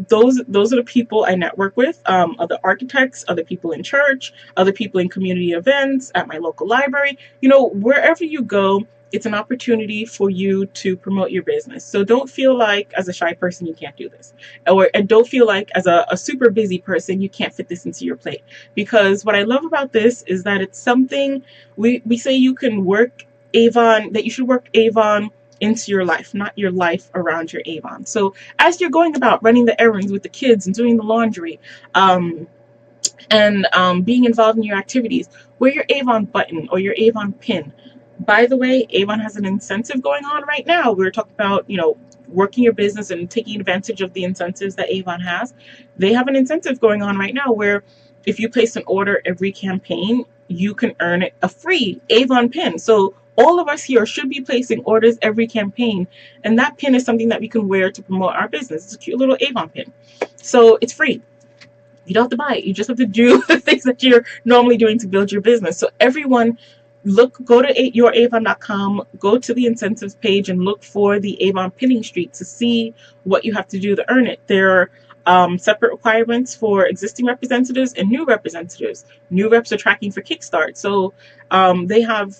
those are the people I network with. Other architects, other people in church, other people in community events, at my local library. Wherever you go, it's an opportunity for you to promote your business. So don't feel like as a shy person you can't do this. And don't feel like as a super busy person you can't fit this into your plate. Because what I love about this is that it's something, we say you can work Avon, that you should work Avon into your life, not your life around your Avon. So as you're going about running the errands with the kids and doing the laundry, and being involved in your activities, wear your Avon button or your Avon pin. By the way, Avon has an incentive going on right now. We were talking about, working your business and taking advantage of the incentives that Avon has. They have an incentive going on right now where if you place an order every campaign, you can earn a free Avon pin. So all of us here should be placing orders every campaign, and that pin is something that we can wear to promote our business. It's a cute little Avon pin. So it's free. You don't have to buy it. You just have to do the things that you're normally doing to build your business. So everyone, go to youravon.com, go to the incentives page and look for the Avon pinning streak to see what you have to do to earn it. There are separate requirements for existing representatives and new representatives. New reps are tracking for Kickstart. So they have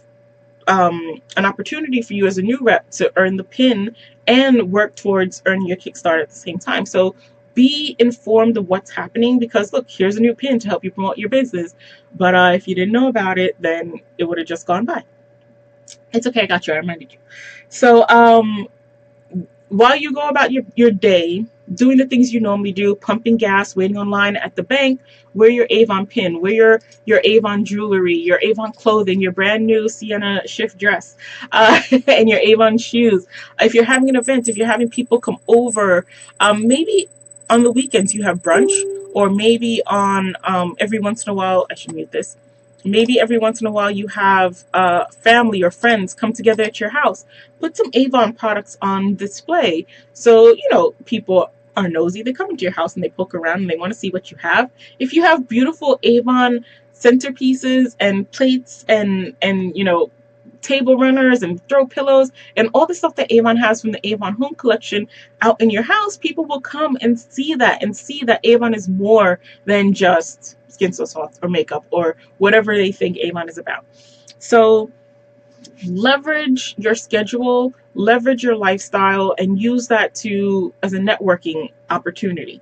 an opportunity for you as a new rep to earn the pin and work towards earning your Kickstart at the same time. So be informed of what's happening, because look, here's a new pin to help you promote your business. But if you didn't know about it, then it would have just gone by. It's okay, I got you. I reminded you. So while you go about your day, doing the things you normally do, pumping gas, waiting online at the bank, wear your Avon pin, wear your Avon jewelry, your Avon clothing, your brand new Sienna shift dress, and your Avon shoes. If you're having an event, if you're having people come over, maybe on the weekends you have brunch, or maybe on every once in a while, I should mute this. Maybe every once in a while you have family or friends come together at your house. Put some Avon products on display. So, people are nosy. They come into your house and they poke around and they want to see what you have. If you have beautiful Avon centerpieces and plates and table runners and throw pillows and all the stuff that Avon has from the Avon home collection out in your house, people will come and see that Avon is more than just skin so soft or makeup or whatever they think Avon is about. So leverage your schedule, leverage your lifestyle, and use that as a networking opportunity.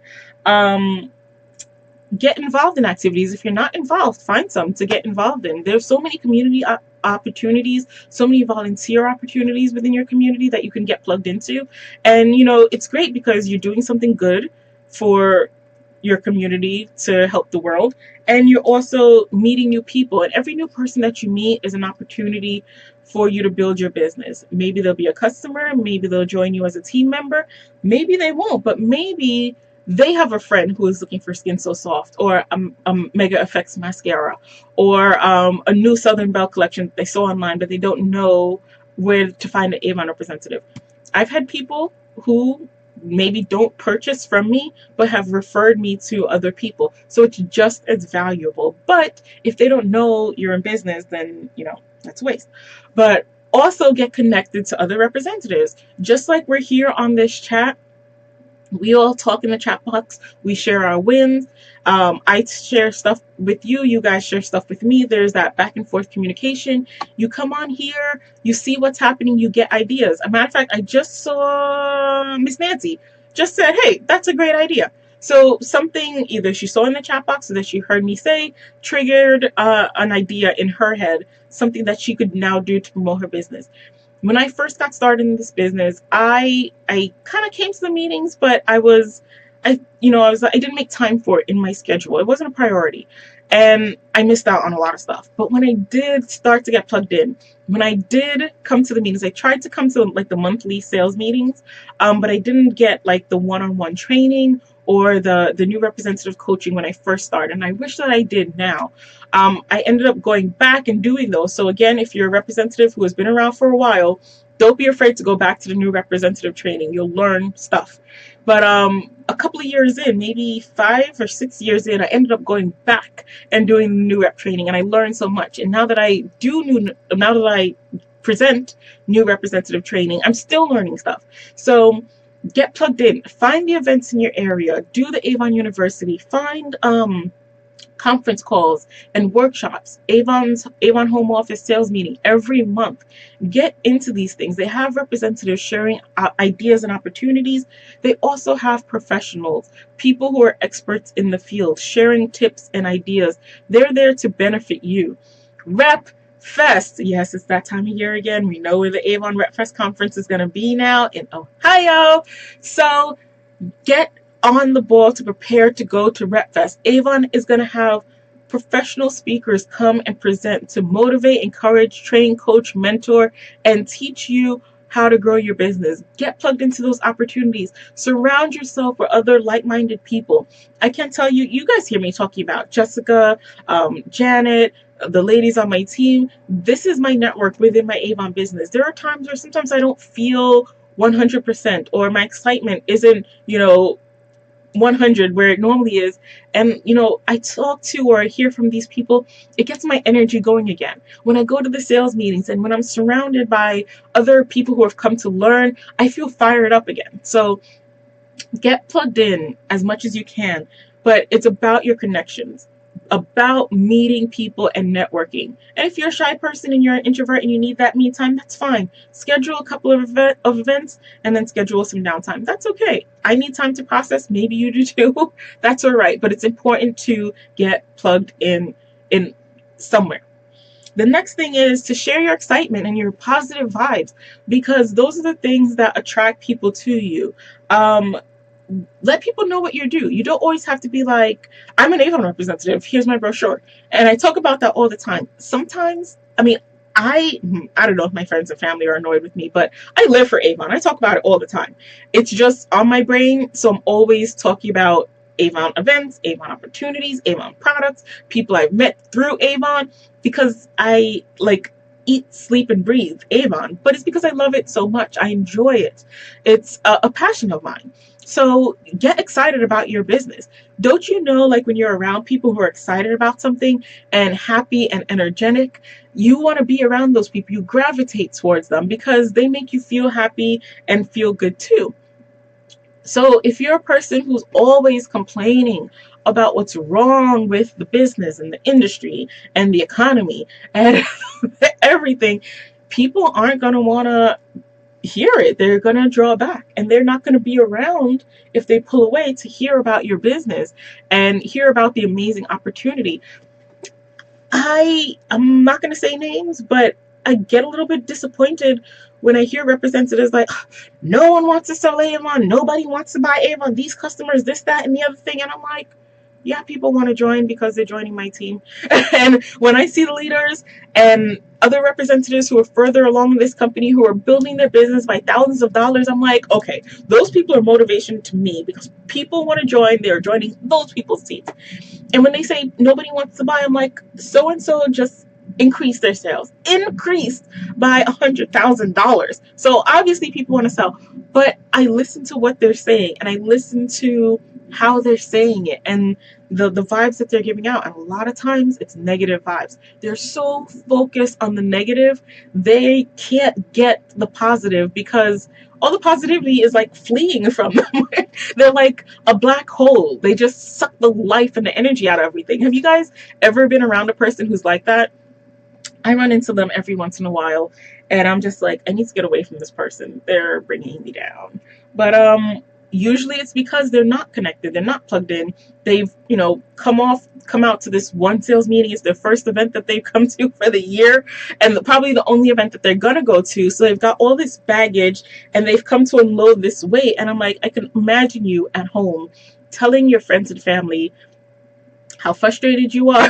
Get involved in activities. If you're not involved, find some to get involved in. There's so many community opportunities, so many volunteer opportunities within your community that you can get plugged into. And it's great because you're doing something good for your community to help the world, and you're also meeting new people, and every new person that you meet is an opportunity for you to build your business. Maybe they'll be a customer, maybe they'll join you as a team member, maybe they won't, but maybe they have a friend who is looking for Skin So Soft, or a Mega Effects mascara, or a new Southern Belle collection they saw online, but they don't know where to find an Avon representative. I've had people who maybe don't purchase from me, but have referred me to other people. So it's just as valuable. But if they don't know you're in business, then, that's a waste. But also get connected to other representatives. Just like we're here on this chat, we all talk in the chat box. We share our wins. I share stuff with you. You guys share stuff with me. There's that back and forth communication. You come on here. You see what's happening. You get ideas. As a matter of fact, I just saw Miss Nancy just said, hey, that's a great idea. So something either she saw in the chat box or that she heard me say triggered an idea in her head, something that she could now do to promote her business. When I first got started in this business, I kind of came to the meetings, but I didn't make time for it in my schedule. It wasn't a priority, and I missed out on a lot of stuff. But when I did start to get plugged in, when I did come to the meetings, I tried to come to like the monthly sales meetings, but I didn't get like the one-on-one training or the new representative coaching when I first started, and I wish that I did now. I ended up going back and doing those. So again, if you're a representative who has been around for a while, don't be afraid to go back to the new representative training. You'll learn stuff. But a couple of years in, maybe 5 or 6 years in, I ended up going back and doing the new rep training, and I learned so much. And now that I present new representative training, I'm still learning stuff. So get plugged in. Find the events in your area. Do the Avon University. Find conference calls and workshops. Avon Home Office sales meeting every month. Get into these things. They have representatives sharing ideas and opportunities. They also have professionals, people who are experts in the field, sharing tips and ideas. They're there to benefit you. Rep Fest. Yes, it's that time of year again. We know where the Avon Rep Fest conference is going to be now, in Ohio. So get on the ball to prepare to go to Rep Fest. Avon is going to have professional speakers come and present to motivate, encourage, train, coach, mentor, and teach you how to grow your business. Get plugged into those opportunities. Surround yourself with other like-minded people. I can't tell you, you guys hear me talking about Jessica, Janet, the ladies on my team. This is my network within my Avon business. There are times where sometimes I don't feel 100%, or my excitement isn't, 100 where it normally is, and I talk to or I hear from these people, it gets my energy going again. When I go to the sales meetings and when I'm surrounded by other people who have come to learn, I feel fired up again. So get plugged in as much as you can, but it's about your connections, about meeting people and networking. And if you're a shy person and you're an introvert and you need that me time, that's fine. Schedule a couple of events and then schedule some downtime. That's okay. I need time to process. Maybe you do too. That's all right. But it's important to get plugged in somewhere. The next thing is to share your excitement and your positive vibes, because those are the things that attract people to you. Let people know what you do. You don't always have to be like, I'm an Avon representative, here's my brochure. And I talk about that all the time. Sometimes, I don't know if my friends and family are annoyed with me, but I live for Avon. I talk about it all the time. It's just on my brain, so I'm always talking about Avon events, Avon opportunities, Avon products, people I've met through Avon, because I eat, sleep, and breathe Avon. But it's because I love it so much. I enjoy it. It's a passion of mine. So get excited about your business. Don't you know, like when you're around people who are excited about something and happy and energetic, you want to be around those people. You gravitate towards them because they make you feel happy and feel good too. So if you're a person who's always complaining about what's wrong with the business and the industry and the economy and everything, people aren't going to want to hear it. They're going to draw back, and they're not going to be around if they pull away to hear about your business and hear about the amazing opportunity. I'm not going to say names, but I get a little bit disappointed when I hear representatives like, no one wants to sell Avon, nobody wants to buy Avon, these customers, this, that, and the other thing. And I'm like, yeah, people want to join because they're joining my team. And when I see the leaders and other representatives who are further along in this company who are building their business by thousands of dollars, I'm like, okay, those people are motivation to me because people want to join. They're joining those people's teams. And when they say nobody wants to buy, I'm like, so and so just increased their sales, increased by $100,000. So obviously people want to sell, but I listen to what they're saying and I listen to how they're saying it and the vibes that they're giving out. And a lot of times it's negative vibes. They're so focused on the negative, they can't get the positive because all the positivity is like fleeing from them. They're like a black hole. They just suck the life and the energy out of everything. Have you guys ever been around a person who's like that? I run into them every once in a while, and I'm just like, I need to get away from this person. They're bringing me down. But usually it's because they're not connected. They're not plugged in. They've, come out to this one sales meeting. It's their first event that they've come to for the year, and probably the only event that they're gonna go to. So they've got all this baggage, and they've come to unload this weight. And I'm like, I can imagine you at home telling your friends and family how frustrated you are,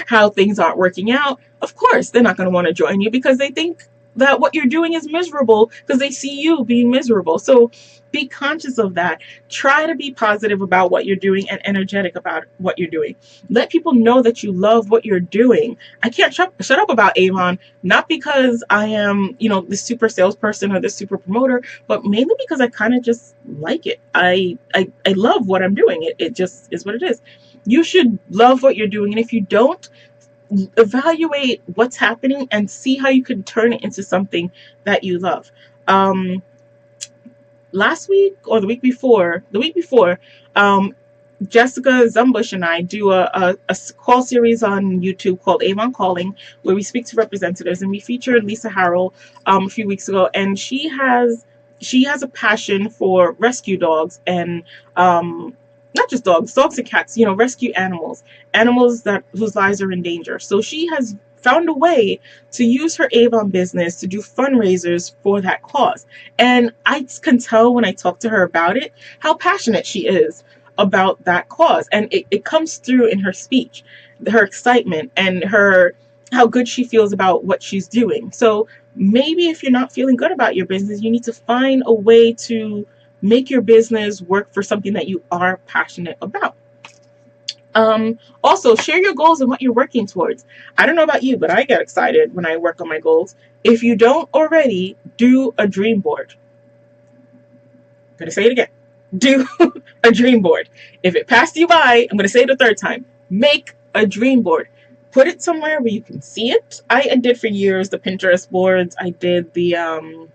how things aren't working out. Of course, they're not going to want to join you because they think that what you're doing is miserable because they see you being miserable. So be conscious of that. Try to be positive about what you're doing and energetic about what you're doing. Let people know that you love what you're doing. I can't shut up about Avon, not because I am, the super salesperson or the super promoter, but mainly because I kind of just like it. I love what I'm doing. It just is what it is. You should love what you're doing. And if you don't, evaluate what's happening and see how you can turn it into something that you love. Last week or the week before, Jessica Zumbush and I do a call series on YouTube called Avon Calling, where we speak to representatives, and we featured Lisa Harrell a few weeks ago, and she has a passion for rescue dogs and not just dogs and cats, rescue animals whose lives are in danger. So she has found a way to use her Avon business to do fundraisers for that cause. And I can tell when I talk to her about it, how passionate she is about that cause. And it comes through in her speech, her excitement and how good she feels about what she's doing. So maybe if you're not feeling good about your business, you need to find a way to make your business work for something that you are passionate about. Also, share your goals and what you're working towards. I don't know about you, but I get excited when I work on my goals. If you don't already, do a dream board. I'm going to say it again. Do a dream board. If it passed you by, I'm going to say it a third time. Make a dream board. Put it somewhere where you can see it. I did for years the Pinterest boards. I did the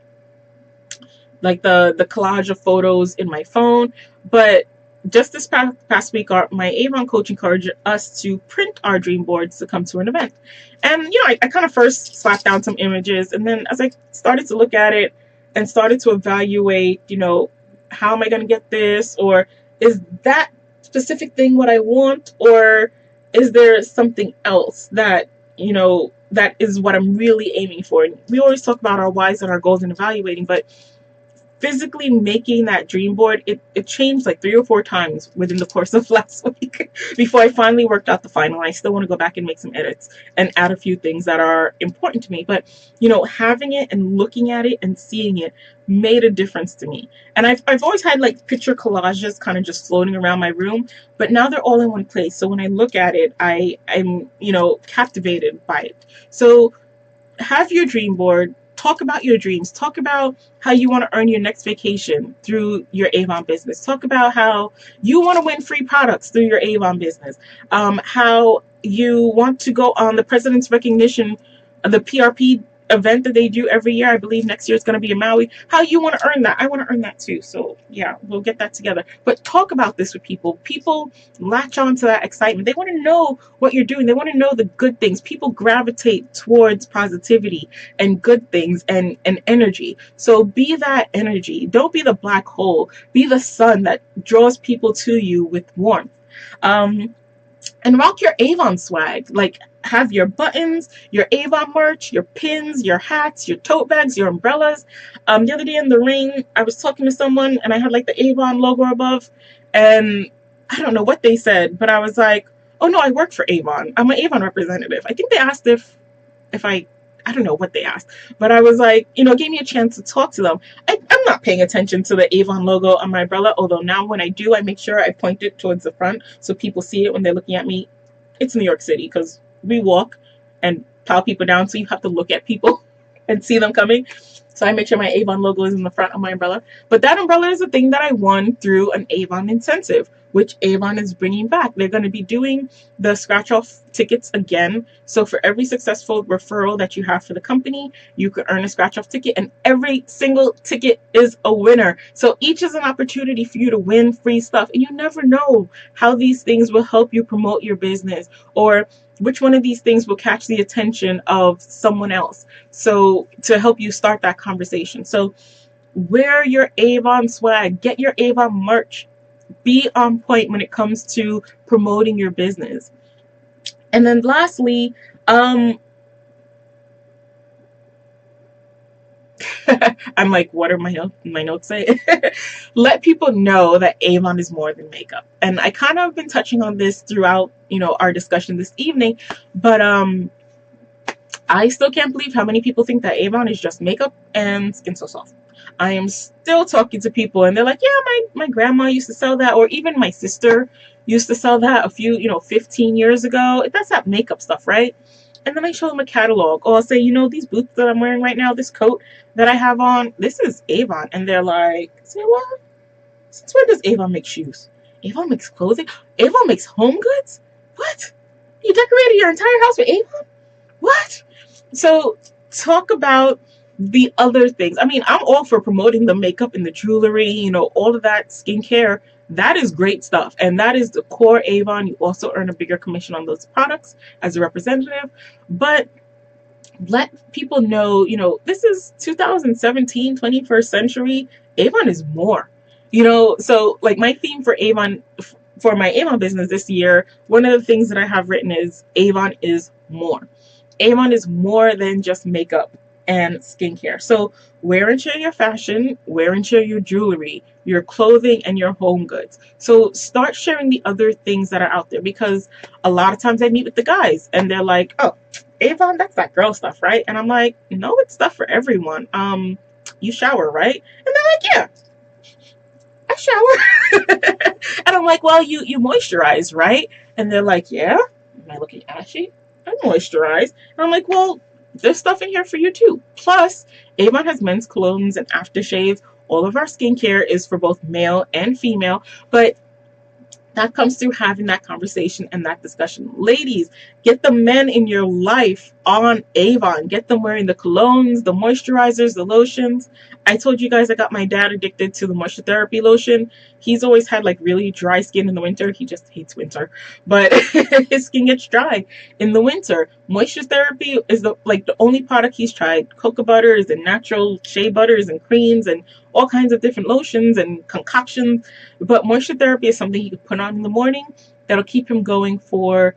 the collage of photos in my phone. But just this past week, my Avon coach encouraged us to print our dream boards to come to an event. And, I kind of first slapped down some images. And then as I started to look at it and started to evaluate, how am I going to get this? Or is that specific thing what I want? Or is there something else that, that is what I'm really aiming for? And we always talk about our whys and our goals and evaluating, but physically making that dream board, it changed like 3 or 4 times within the course of last week before I finally worked out the final. I still want to go back and make some edits and add a few things that are important to me. But, having it and looking at it and seeing it made a difference to me. And I've always had like picture collages kind of just floating around my room, but now they're all in one place. So when I look at it, I'm, captivated by it. So have your dream board. Talk about your dreams. Talk about how you want to earn your next vacation through your Avon business. Talk about how you want to win free products through your Avon business. How you want to go on the President's Recognition, the PRP event that they do every year. I believe next year is going to be in Maui. How you want to earn that. I want to earn that too. So yeah, we'll get that together. But talk about this with people. People latch on to that excitement. They want to know what you're doing. They want to know the good things. People gravitate towards positivity and good things and energy. So be that energy. Don't be the black hole. Be the sun that draws people to you with warmth. And rock your Avon swag. Like, have your buttons, your Avon merch, your pins, your hats, your tote bags, your umbrellas. The other day in the rain, I was talking to someone and I had like the Avon logo above, and I don't know what they said, but I was like, "Oh no, I work for Avon. I'm an Avon representative." I think they asked if I don't know what they asked, but I was like, gave me a chance to talk to them. I'm not paying attention to the Avon logo on my umbrella, although now when I do, I make sure I point it towards the front so people see it when they're looking at me. It's New York City because we walk and plow people down, so you have to look at people and see them coming. So I make sure my Avon logo is in the front of my umbrella. But that umbrella is a thing that I won through an Avon incentive, which Avon is bringing back. They're going to be doing the scratch off tickets again. So for every successful referral that you have for the company, you could earn a scratch off ticket, and every single ticket is a winner. So each is an opportunity for you to win free stuff. And you never know how these things will help you promote your business, or which one of these things will catch the attention of someone else. So to help you start that conversation. So wear your Avon swag, get your Avon merch, be on point when it comes to promoting your business. And then lastly, I'm like, what are my notes say? Let people know that Avon is more than makeup. And I kind of been touching on this throughout, our discussion this evening, but I still can't believe how many people think that Avon is just makeup and Skin So Soft. I am still talking to people and they're like, yeah, my grandma used to sell that, or even my sister used to sell that a few, 15 years ago. That's that makeup stuff, right? And then I show them a catalog, or I'll say, these boots that I'm wearing right now, this coat that I have on, this is Avon. And they're like, say what? Since when does Avon make shoes? Avon makes clothing? Avon makes home goods? What? You decorated your entire house with Avon? What? So talk about the other things. I mean, I'm all for promoting the makeup and the jewelry, all of that skincare. That is great stuff. And that is the core Avon. You also earn a bigger commission on those products as a representative. But let people know, this is 2017, 21st century. Avon is more. So like my theme for Avon, for my Avon business this year, one of the things that I have written is Avon is more. Avon is more than just makeup and skincare. So wear and share your fashion, wear and share your jewelry, your clothing, and your home goods. So start sharing the other things that are out there, because a lot of times I meet with the guys and they're like, oh, Avon, that's that girl stuff, right? And I'm like, no, it's stuff for everyone. You shower, right? And they're like, yeah, I shower. And I'm like, well, you moisturize, right? And they're like, yeah. Am I looking ashy? I moisturize. And I'm like, well, there's stuff in here for you too. Plus, Avon has men's colognes and aftershaves. All of our skincare is for both male and female, but that comes through having that conversation and that discussion. Ladies, get the men in your life on Avon. Get them wearing the colognes, the moisturizers, the lotions. I told you guys I got my dad addicted to the moisture therapy lotion. He's always had like really dry skin in the winter. He just hates winter, but his skin gets dry in the winter. Moisture therapy is the only product he's tried. Cocoa butters and natural shea butters and creams and all kinds of different lotions and concoctions. But moisture therapy is something he could put on in the morning that'll keep him going for,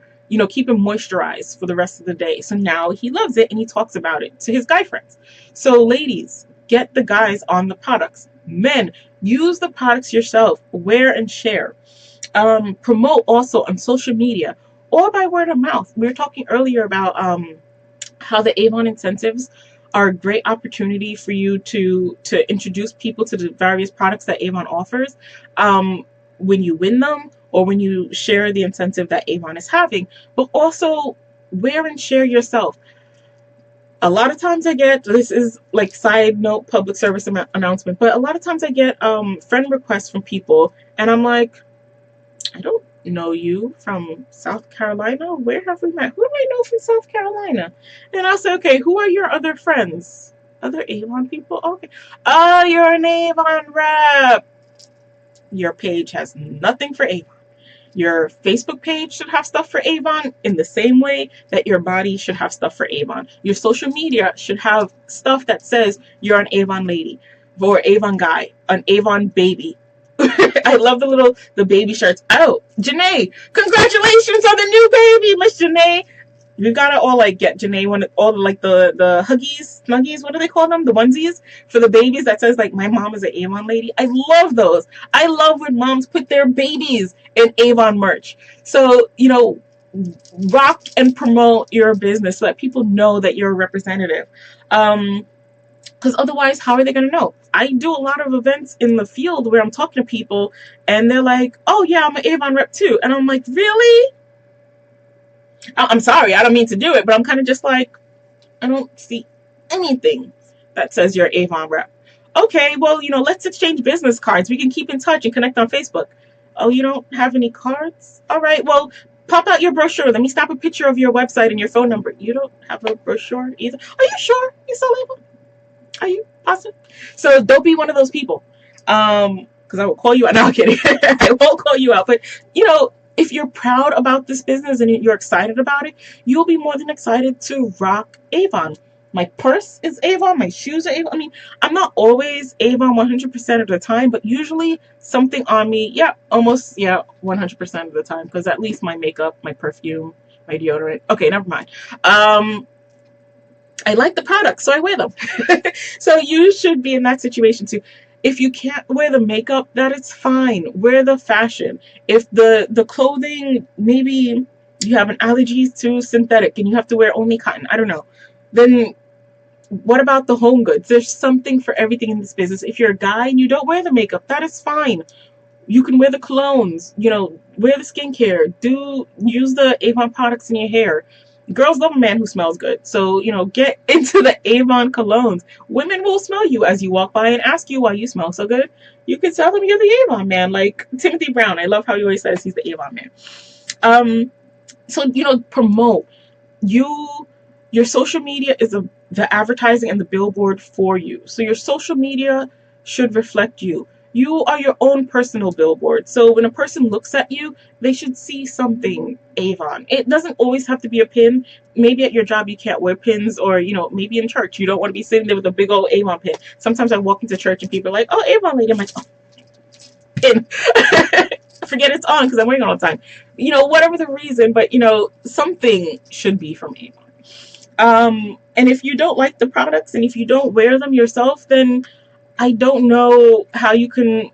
keep him moisturized for the rest of the day. So now he loves it and he talks about it to his guy friends. So ladies, get the guys on the products. Men, use the products yourself. Wear and share. Promote also on social media or by word of mouth. We were talking earlier about how the Avon incentives are a great opportunity for you to introduce people to the various products that Avon offers when you win them or when you share the incentive that Avon is having. But also wear and share yourself. A lot of times I get, this is like side note public service announcement, but a lot of times I get friend requests from people and I'm like, I don't know you from South Carolina. Where have we met? Who do I know from South Carolina? And I'll say, okay, who are your other friends? Other Avon people? Okay. Oh, you're an Avon rep. Your page has nothing for Avon. Your Facebook page should have stuff for Avon in the same way that your body should have stuff for Avon. Your social media should have stuff that says you're an Avon lady or Avon guy, an Avon baby. I love the baby shirts. Oh, Janae, congratulations on the new baby, Miss Janae. We've got to all like get Janae one, all like the huggies, snuggies, what do they call them? The onesies for the babies that says like my mom is an Avon lady. I love those. I love when moms put their babies in Avon merch. So, rock and promote your business so that people know that you're a representative. Because otherwise, how are they going to know? I do a lot of events in the field where I'm talking to people and they're like, oh yeah, I'm an Avon rep too. And I'm like, really? I'm sorry, I don't mean to do it, but I'm kind of just like, I don't see anything that says you're Avon rep. Okay, well, let's exchange business cards. We can keep in touch and connect on Facebook. Oh, you don't have any cards? All right, well, pop out your brochure. Let me snap a picture of your website and your phone number. You don't have a brochure either. Are you sure you sell Avon? Are you positive? So don't be one of those people. Because I will call you out. No, I'm kidding. I won't call you out. But, if you're proud about this business and you're excited about it, you'll be more than excited to rock Avon. My purse is Avon. My shoes are Avon. I mean, I'm not always Avon 100% of the time, but usually something on me, almost 100% of the time. Because at least my makeup, my perfume, my deodorant. Okay, never mind. I like the products, so I wear them. So you should be in that situation too. If you can't wear the makeup, that is fine. Wear the fashion. If the clothing, maybe you have an allergy to synthetic and you have to wear only cotton, I don't know, then what about the home goods? There's something for everything in this business. If you're a guy and you don't wear the makeup, that is fine. You can wear the colognes, wear the skincare, use the Avon products in your hair. Girls love a man who smells good. So, get into the Avon colognes. Women will smell you as you walk by and ask you why you smell so good. You can tell them you're the Avon man, like Timothy Brown. I love how he always says he's the Avon man. So, promote. Your social media is the advertising and the billboard for you. So your social media should reflect you. You are your own personal billboard. So when a person looks at you, they should see something Avon. It doesn't always have to be a pin. Maybe at your job you can't wear pins, or maybe in church you don't want to be sitting there with a big old Avon pin. Sometimes I walk into church and people are like, "Oh, Avon lady." I'm like, "Oh, pin." Forget it's on because I'm wearing it all the time. Whatever the reason, but something should be from Avon. And if you don't like the products and if you don't wear them yourself, then I don't know how you can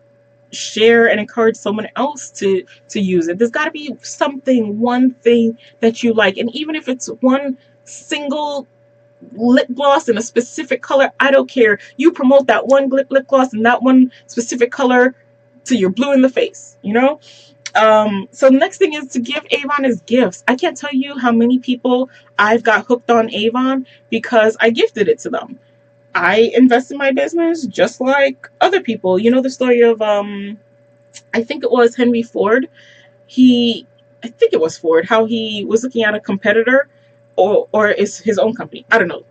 share and encourage someone else to use it. There's got to be one thing that you like. And even if it's one single lip gloss in a specific color, I don't care. You promote that one lip gloss and that one specific color till you're blue in the face, So the next thing is to give Avon as gifts. I can't tell you how many people I've got hooked on Avon because I gifted it to them. I invest in my business just like other people. You know the story of I think it was Henry Ford. I think it was Ford, how he was looking at a competitor or is his own company. I don't know.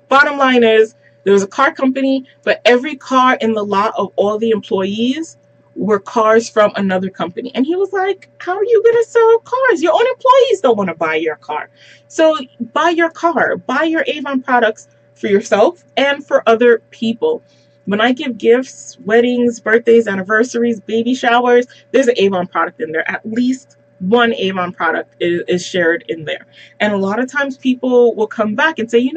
Bottom line is there was a car company, but every car in the lot of all the employees were cars from another company. And he was like, how are you going to sell cars? Your own employees don't want to buy your car. So buy your car, buy your Avon products for yourself and for other people. When I give gifts, weddings, birthdays, anniversaries, baby showers, there's an Avon product in there. At least one Avon product is shared in there. And a lot of times people will come back and say,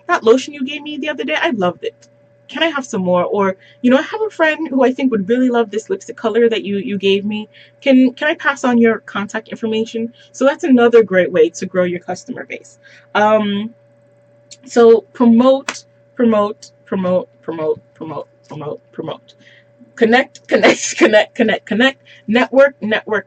that lotion you gave me the other day, I loved it. Can I have some more? Or, I have a friend who I think would really love this lipstick color that you gave me. Can I pass on your contact information? So that's another great way to grow your customer base. So promote. Connect.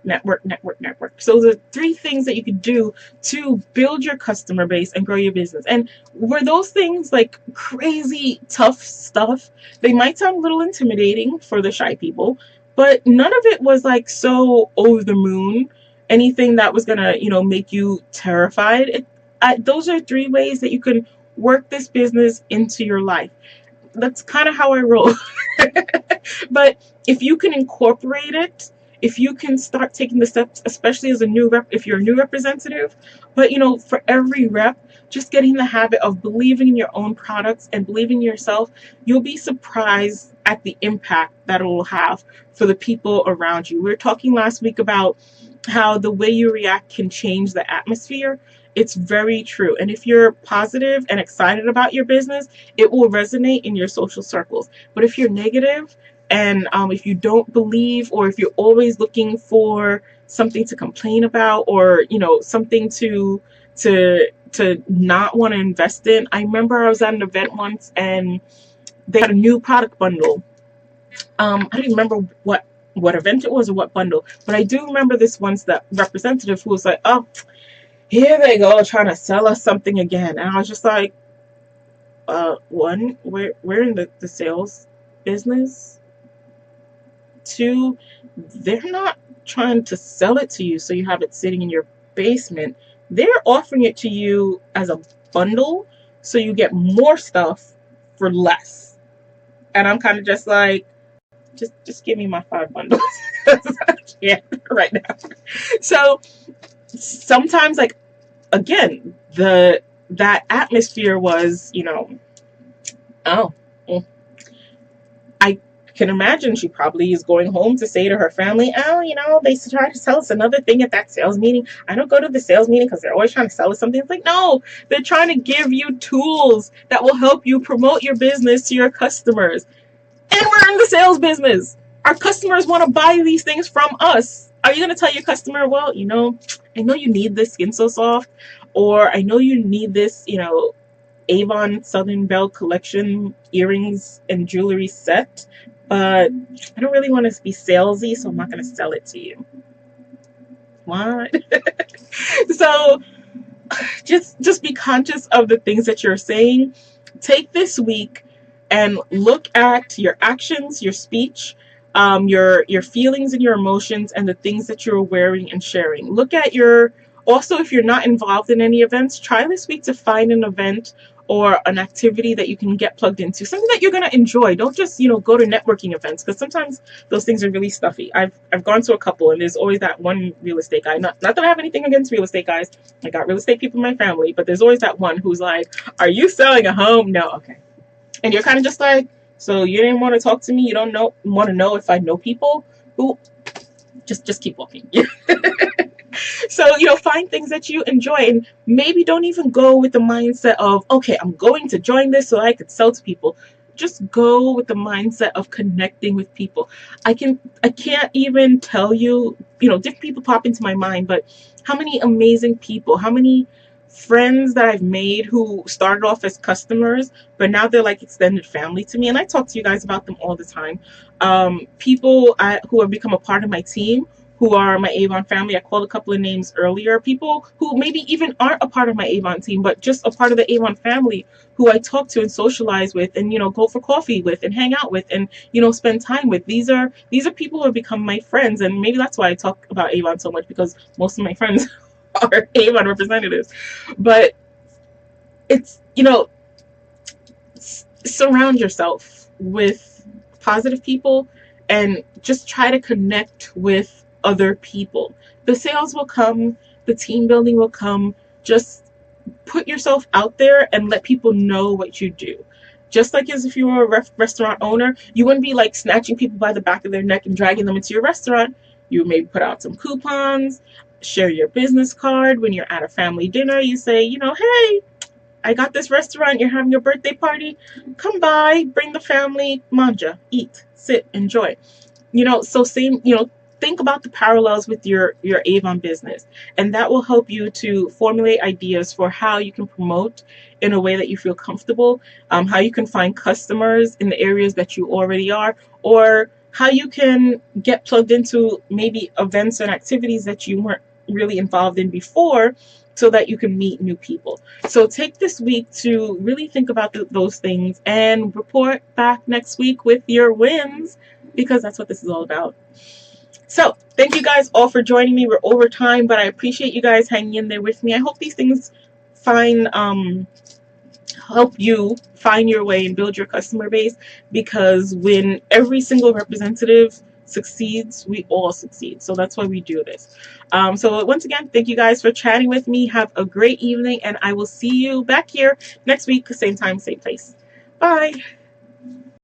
Network. So the three things that you could do to build your customer base and grow your business. And were those things like crazy tough stuff? They might sound a little intimidating for the shy people, but none of it was like so over the moon, anything that was gonna, make you terrified. Those are three ways that you can work this business into your life. That's kind of how I roll. But if you can incorporate it, if you can start taking the steps, especially as a new rep, if you're a new representative, but for every rep, just getting the habit of believing in your own products and believing in yourself, you'll be surprised at the impact that it will have for the people around you. We were talking last week about how the way you react can change the atmosphere. It's very true. And if you're positive and excited about your business, it will resonate in your social circles. But if you're negative and if you don't believe, or if you're always looking for something to complain about, or something to not want to invest in. I remember I was at an event once and they had a new product bundle. I don't even remember what event it was or what bundle, but I do remember this once, that representative who was like, "Oh, here they go trying to sell us something again," and I was just like, one, we're in the sales business. Two, they're not trying to sell it to you so you have it sitting in your basement. They're offering it to you as a bundle so you get more stuff for less. And I'm kind of just like, just give me my 5 bundles. Yeah, right now. So sometimes, like, again, that atmosphere was, oh, I can imagine she probably is going home to say to her family, "Oh, they tried to sell us another thing at that sales meeting. I don't go to the sales meeting because they're always trying to sell us something." It's like, no, they're trying to give you tools that will help you promote your business to your customers. And we're in the sales business. Our customers want to buy these things from us. Are you going to tell your customer, "Well, I know you need this Skin So Soft, or I know you need this, Avon Southern Belle Collection earrings and jewelry set, but I don't really want to be salesy, so I'm not going to sell it to you." What? So just be conscious of the things that you're saying. Take this week and look at your actions, your speech, your feelings and your emotions, and the things that you're wearing and sharing. Look at also, if you're not involved in any events, try this week to find an event or an activity that you can get plugged into, something that you're going to enjoy. Don't just go to networking events, because sometimes those things are really stuffy. I've gone to a couple, and there's always that one real estate guy. Not that I have anything against real estate guys. I got real estate people in my family, but there's always that one who's like, "Are you selling a home?" "No." "Okay." And you're kind of just like, "So you didn't want to talk to me? You don't want to know if I know people who..." Just keep walking. So, find things that you enjoy, and maybe don't even go with the mindset of, "Okay, I'm going to join this so I could sell to people." Just go with the mindset of connecting with people. I can't even tell you, different people pop into my mind, but how many amazing people, how many friends that I've made who started off as customers, but now they're like extended family to me, and I talk to you guys about them all the time. People who have become a part of my team, who are my Avon family. I called a couple of names earlier. People who maybe even aren't a part of my Avon team, but just a part of the Avon family, who I talk to and socialize with, and go for coffee with, and hang out with, and spend time with. These are people who have become my friends, and maybe that's why I talk about Avon so much, because most of my friends are Avon representatives. But it's surround yourself with positive people, and just try to connect with other people. The sales will come, the team building will come. Just put yourself out there and let people know what you do. Just like as if you were a restaurant owner, you wouldn't be like snatching people by the back of their neck and dragging them into your restaurant. You maybe put out some coupons, share your business card. When you're at a family dinner, you say, "Hey, I got this restaurant, you're having a birthday party, come by, bring the family, manja, eat, sit, enjoy." So same, think about the parallels with your Avon business, and that will help you to formulate ideas for how you can promote in a way that you feel comfortable, how you can find customers in the areas that you already are, or how you can get plugged into maybe events and activities that you weren't really involved in before, so that you can meet new people. So take this week to really think about those things, and report back next week with your wins, because that's what this is all about. So thank you guys all for joining me. We're over time, but I appreciate you guys hanging in there with me. I hope these things help you find your way and build your customer base, because when every single representative succeeds, we all succeed. So that's why we do this. So once again, thank you guys for chatting with me. Have a great evening, and I will see you back here next week, same time, same place. Bye.